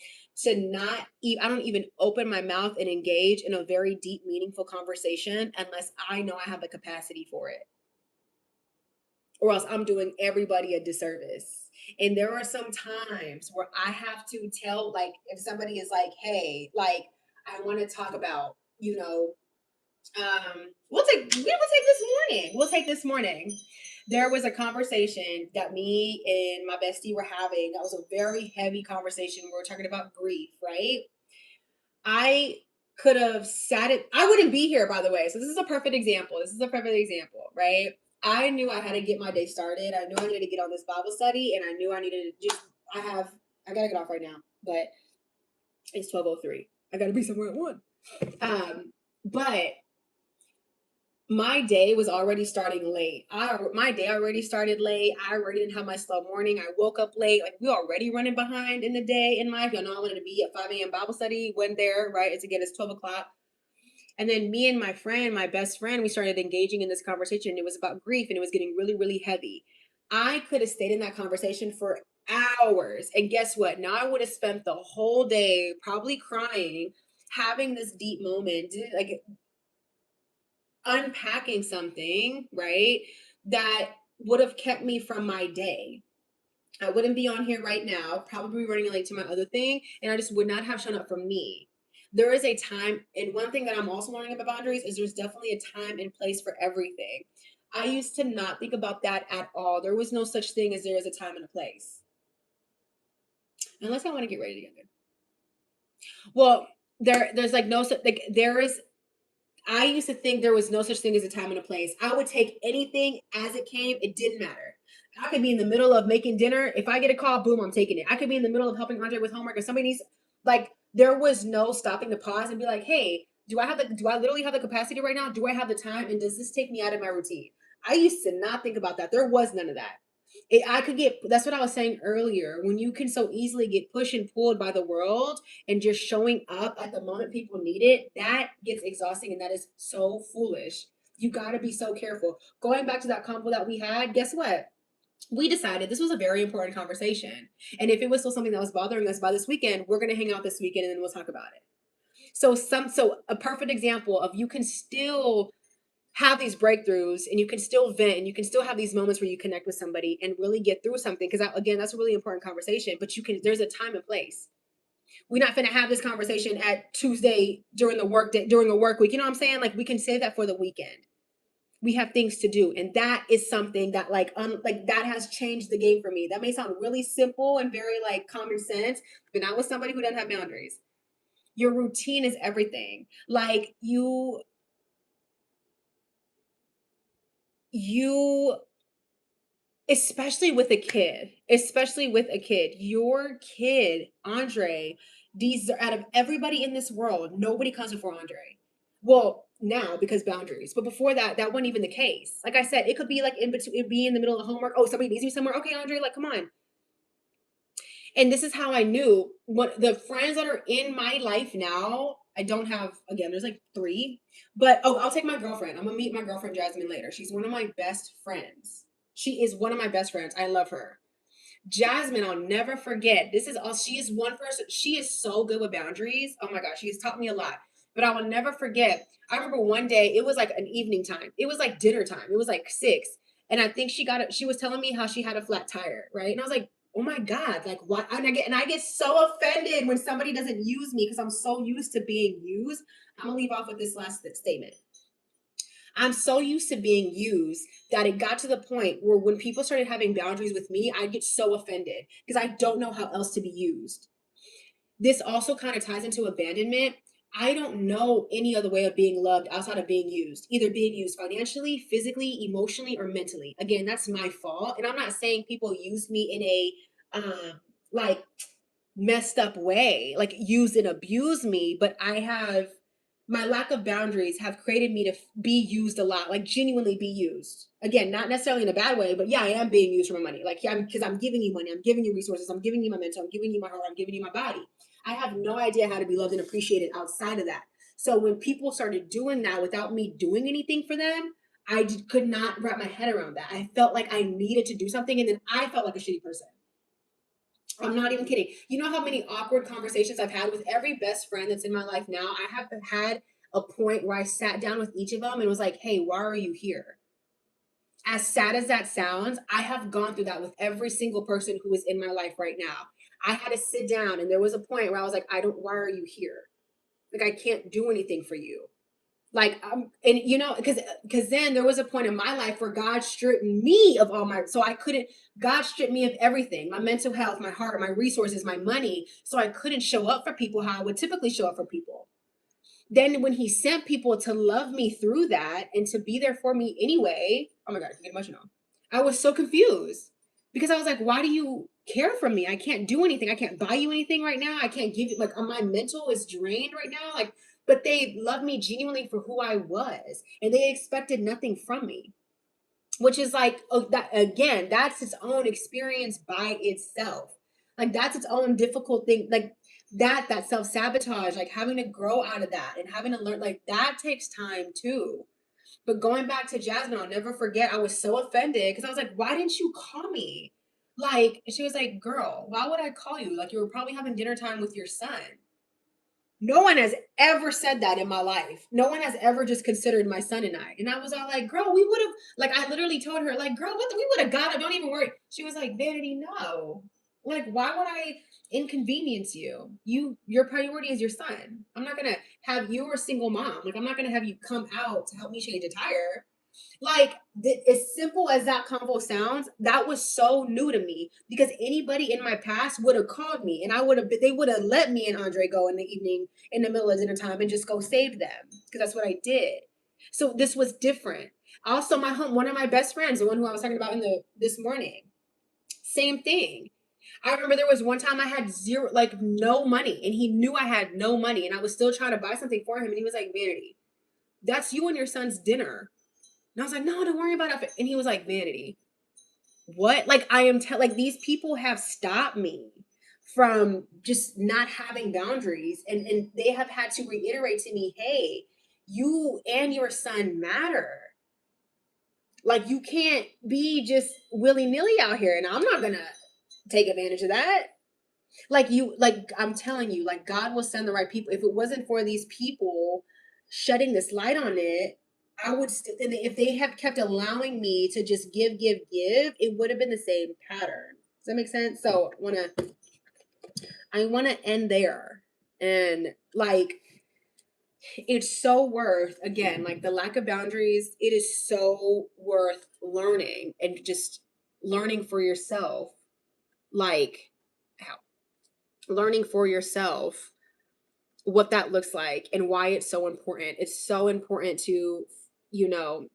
to not, I don't even open my mouth and engage in a very deep, meaningful conversation unless I know I have the capacity for it, or else I'm doing everybody a disservice. And there are some times where I have to tell, like, if somebody is like, hey, like, I want to talk about, we'll take this morning. There was a conversation that me and my bestie were having. That was a very heavy conversation. We were talking about grief, right? I could have sat it. I wouldn't be here, by the way. So this is a perfect example. Right? I knew I had to get my day started. I knew I needed to get on this Bible study, and I knew I needed to just. I gotta get off right now, but it's 12:03. I gotta be somewhere at 1. But my day was already starting late. My day already started late. I already didn't have my slow morning. I woke up late. Like we already running behind in the day in life. Y'all know I wanted to be at 5 a.m. Bible study. Went there, right? It's 12 o'clock. And then me and my friend, my best friend, we started engaging in this conversation. It was about grief and it was getting really, really heavy. I could have stayed in that conversation for hours. And guess what? Now I would have spent the whole day probably crying, having this deep moment. Like unpacking something, right? That would have kept me from my day. I wouldn't be on here right now, probably running late to my other thing, and I just would not have shown up for me. There is a time, and one thing that I'm also learning about boundaries is there's definitely a time and place for everything. I used to not think about that at all. There was no such thing as there is a time and a place, unless I want to get ready together. Well, there's like no like there is. I used to think there was no such thing as a time and a place. I would take anything as it came. It didn't matter. I could be in the middle of making dinner. If I get a call, boom, I'm taking it. I could be in the middle of helping Andre with homework, or somebody needs, like, there was no stopping to pause and be like, hey, do I literally have the capacity right now? Do I have the time? And does this take me out of my routine? I used to not think about that. There was none of that. I could get, that's what I was saying earlier. When you can so easily get pushed and pulled by the world and just showing up at the moment people need it, that gets exhausting and that is so foolish. You got to be so careful. Going back to that convo that we had, guess what? We decided this was a very important conversation. And if it was still something that was bothering us by this weekend, we're going to hang out this weekend and then we'll talk about it. So a perfect example of you can still have these breakthroughs and you can still vent and you can still have these moments where you connect with somebody and really get through something, because again, that's a really important conversation, but you can, there's a time and place. We're not going to have this conversation at Tuesday during the work day, during a work week, you know what I'm saying? Like, we can save that for the weekend. We have things to do, and that is something that like that has changed the game for me. That may sound really simple and very like common sense, but not with somebody who doesn't have boundaries. Your routine is everything. Like, you especially with a kid, your kid, Andre, these are, out of everybody in this world, nobody comes before Andre. Well, now because boundaries, but before that, that wasn't even the case. Like I said, it could be like in between, it'd be in the middle of homework. Oh, somebody needs me somewhere. Okay, Andre, like, come on. And this is how I knew what the friends that are in my life now. I don't have, again, there's like three, but oh, I'll take my girlfriend. I'm gonna meet my girlfriend Jasmine later. She's one of my best friends. She is one of my best friends. I love her. Jasmine, I'll never forget. This is all, she is one person. She is so good with boundaries. Oh my gosh, she has taught me a lot. But I will never forget. I remember one day, it was like an evening time. It was like dinner time. It was like 6. And I think she got it. She was telling me how she had a flat tire, right? And I was like, oh my God, like what? And I get so offended when somebody doesn't use me because I'm so used to being used. I'm gonna leave off with this last statement. I'm so used to being used that it got to the point where when people started having boundaries with me, I get so offended because I don't know how else to be used. This also kind of ties into abandonment. I don't know any other way of being loved outside of being used, either being used financially, physically, emotionally, or mentally. Again, that's my fault. And I'm not saying people use me in a like messed up way, like use and abuse me, but I have, my lack of boundaries have created me to be used a lot, like genuinely be used. Again, not necessarily in a bad way, but yeah, I am being used for my money. Like, yeah, because I'm giving you money, I'm giving you resources, I'm giving you my mental, I'm giving you my heart, I'm giving you my body. I have no idea how to be loved and appreciated outside of that. So when people started doing that without me doing anything for them, could not wrap my head around that. I felt like I needed to do something, and then I felt like a shitty person. I'm not even kidding. You know how many awkward conversations I've had with every best friend that's in my life now? I have had a point where I sat down with each of them and was like, hey, why are you here? As sad as that sounds, I have gone through that with every single person who is in my life right now. I had to sit down, and there was a point where I was like, why are you here? Like, I can't do anything for you. Like, and you know, because then there was a point in my life where God stripped me of all my, so I couldn't, God stripped me of everything, my mental health, my heart, my resources, my money, so I couldn't show up for people how I would typically show up for people. Then when he sent people to love me through that and to be there for me anyway, oh my God, I can get emotional. I was so confused because I was like, why do you care for me? I can't do anything. I can't buy you anything right now. I can't give you, like, my mental is drained right now. Like, but they loved me genuinely for who I was and they expected nothing from me, which is like, oh, that again, that's its own experience by itself. Like, that's its own difficult thing. Like, that self-sabotage, like having to grow out of that and having to learn, like, that takes time too. But going back to Jasmine, I'll never forget, I was so offended because I was like, why didn't you call me? Like, she was like, girl, why would I call you? Like, you were probably having dinner time with your son. No one has ever said that in my life. No one has ever just considered my son and I. And I was all like, girl, we would have, like, I literally told her, like, girl, we would have got it. Don't even worry. She was like, Vanity, no. Like, why would I inconvenience you? Your priority is your son. I'm not gonna have you or single mom. Like, I'm not gonna have you come out to help me change a tire. Like, as simple as that convo sounds, that was so new to me because anybody in my past would have called me and I would have, they would have let me and Andre go in the evening in the middle of dinner time and just go save them because that's what I did. So this was different. Also, one of my best friends, the one who I was talking about in this morning, same thing. I remember there was one time I had zero, like no money, and he knew I had no money, and I was still trying to buy something for him, and he was like, Vanity, that's you and your son's dinner. And I was like, no, don't worry about it. And he was like, Vanity, what? Like, like, these people have stopped me from just not having boundaries. And they have had to reiterate to me, hey, you and your son matter. Like, you can't be just willy nilly out here. And I'm not going to take advantage of that. Like, I'm telling you, like, God will send the right people. If it wasn't for these people shedding this light on it, I would if they have kept allowing me to just give, it would have been the same pattern. Does that make sense? So I wanna end there. And like, it's so worth, again, like, the lack of boundaries, it is so worth learning and just learning for yourself. Like, how learning for yourself what that looks like and why it's so important. It's so important to,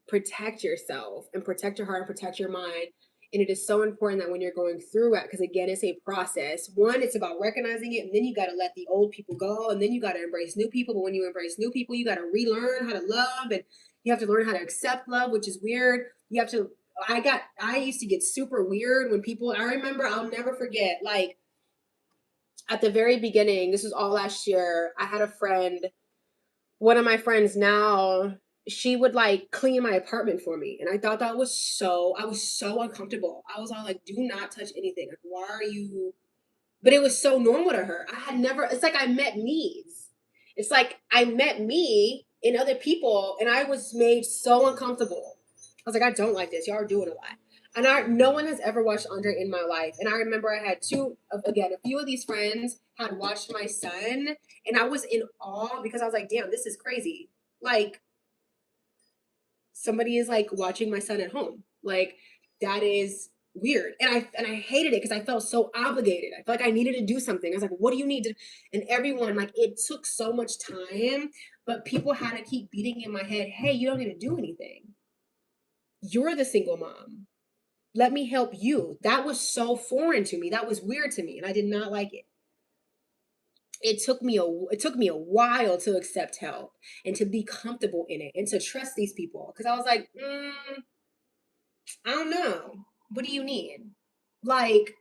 protect yourself and protect your heart and protect your mind. And it is so important that when you're going through it, because again, it's a process. One, it's about recognizing it, and then you got to let the old people go, and then you got to embrace new people. But when you embrace new people, you got to relearn how to love, and you have to learn how to accept love, which is weird. You have to. I used to get super weird when people. I remember, I'll never forget, like, at the very beginning, this was all last year, I had a friend, one of my friends now, she would like clean my apartment for me. And I thought that was I was so uncomfortable. I was all like, do not touch anything. Like, why are you? But it was so normal to her. I had never, it's like I met me's. It's like I met me in other people and I was made so uncomfortable. I was like, I don't like this. Y'all are doing a lot. And no one has ever watched Andre in my life. And I remember I had a few of these friends had watched my son, and I was in awe because I was like, damn, this is crazy. Like, somebody is like watching my son at home. Like, that is weird. And I hated it because I felt so obligated. I felt like I needed to do something. I was like, what do you need to? And everyone, like, it took so much time, but people had to keep beating in my head, hey, you don't need to do anything. You're the single mom. Let me help you. That was so foreign to me. That was weird to me, and I did not like it. It took me a while to accept help and to be comfortable in it and to trust these people because I was like, I don't know. What do you need? Like,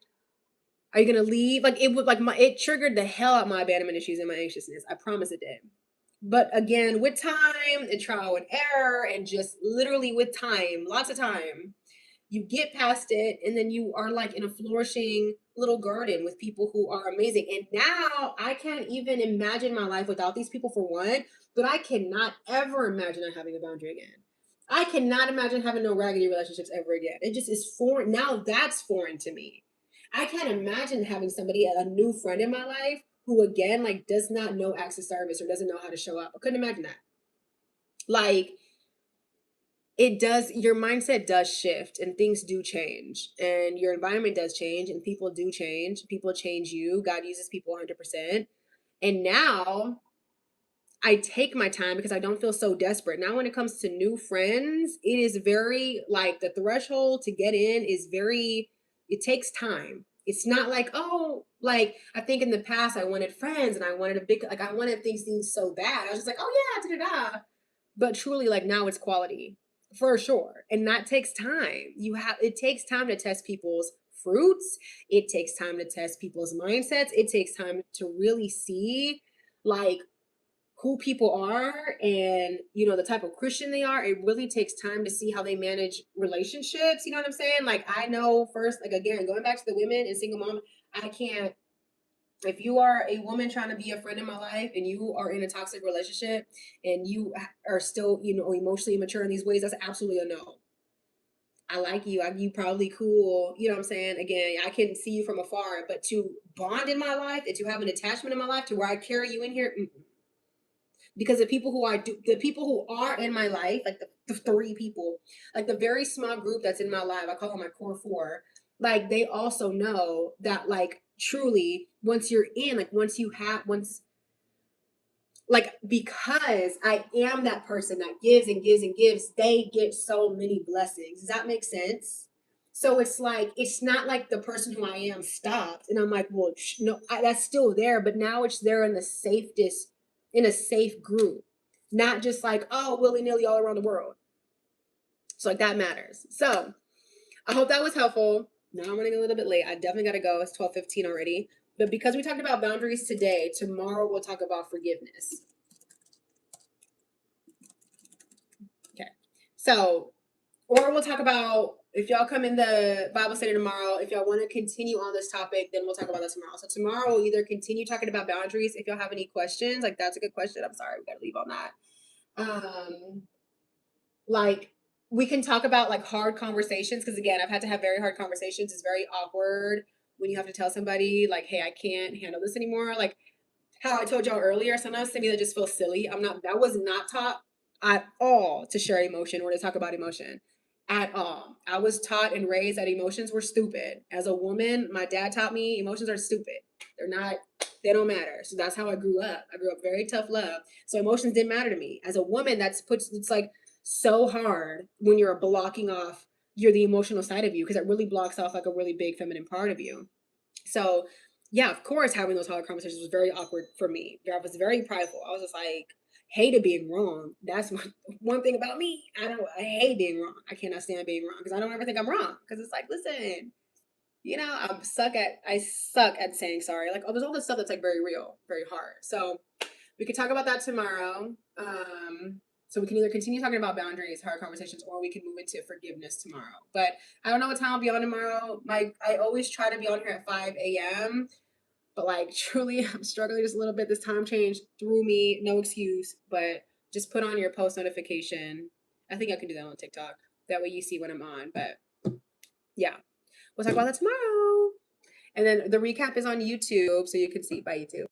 are you gonna leave? Like, it would, like, it triggered the hell out my abandonment issues and my anxiousness. I promise it did. But again, with time and trial and error, and just literally with time, lots of time, you get past it, and then you are like in a flourishing little garden with people who are amazing. And now I can't even imagine my life without these people, for one, but I cannot ever imagine not having a boundary again. I cannot imagine having no raggedy relationships ever again. It just is foreign. Now that's foreign to me. I can't imagine having somebody, a new friend in my life, who again, like, does not know acts of service or doesn't know how to show up. I couldn't imagine that. Like, it does, your mindset does shift and things do change and your environment does change and people do change. People change you. God uses people 100%. And now I take my time because I don't feel so desperate. Now, when it comes to new friends, it is very, like, the threshold to get in is very, it takes time. It's not like, oh, like, I think in the past I wanted friends and I wanted like, I wanted things so bad. I was just like, oh yeah, da da da. But truly, like, now it's quality for sure. And that takes time. It takes time to test people's fruits. It takes time to test people's mindsets. It takes time to really see, like, who people are and, the type of Christian they are. It really takes time to see how they manage relationships. You know what I'm saying? Like, I know first, like, again, going back to the women and single mom, I can't If you are a woman trying to be a friend in my life and you are in a toxic relationship and you are still, emotionally immature in these ways, that's absolutely a no. I like you. You probably cool. You know what I'm saying? Again, I can see you from afar, but to bond in my life and to have an attachment in my life to where I carry you in here, because the people who are in my life, like the three people, like the very small group that's in my life, I call them my core four. Like they also know that, like, truly, once you're in, like once like, because I am that person that gives and gives and gives, they get so many blessings. Does that make sense? So it's like, it's not like the person who I am stopped and I'm like, well, no, that's still there, but now it's there in the safest, in a safe group, not just like, oh, willy nilly all around the world. So like that matters. So I hope that was helpful. Now I'm running a little bit late. I definitely got to go. It's 12:15 already. But because we talked about boundaries today, tomorrow we'll talk about forgiveness. Okay. So, or we'll talk about, if y'all come in the Bible study tomorrow, if y'all want to continue on this topic, then we'll talk about that tomorrow. So tomorrow we'll either continue talking about boundaries. If y'all have any questions, like that's a good question. I'm sorry, we gotta leave on that. Like we can talk about like hard conversations, because again, I've had to have very hard conversations. It's very awkward when you have to tell somebody like, hey, I can't handle this anymore. Like how I told y'all earlier, sometimes to me that just feels silly. That was not taught at all to share emotion or to talk about emotion at all. I was taught and raised that emotions were stupid. As a woman, my dad taught me emotions are stupid. They're not, they don't matter. So that's how I grew up. I grew up very tough love. So emotions didn't matter to me. As a woman, it's like so hard when you're blocking off the emotional side of you, because it really blocks off like a really big feminine part of you. So yeah, of course, having those hard conversations was very awkward for me. I was very prideful. I was just like, hated being wrong. That's one thing about me. I hate being wrong. I cannot stand being wrong because I don't ever think I'm wrong. Because it's like, listen, I suck at saying sorry. Like, oh, there's all this stuff that's like very real, very hard. So we could talk about that tomorrow. So we can either continue talking about boundaries, hard conversations, or we can move into forgiveness tomorrow. But I don't know what time I'll be on tomorrow. I always try to be on here at 5 a.m. But like truly, I'm struggling just a little bit. This time change threw me, no excuse. But just put on your post notification. I think I can do that on TikTok. That way you see when I'm on. But yeah, we'll talk about that tomorrow. And then the recap is on YouTube, so you can see it by YouTube.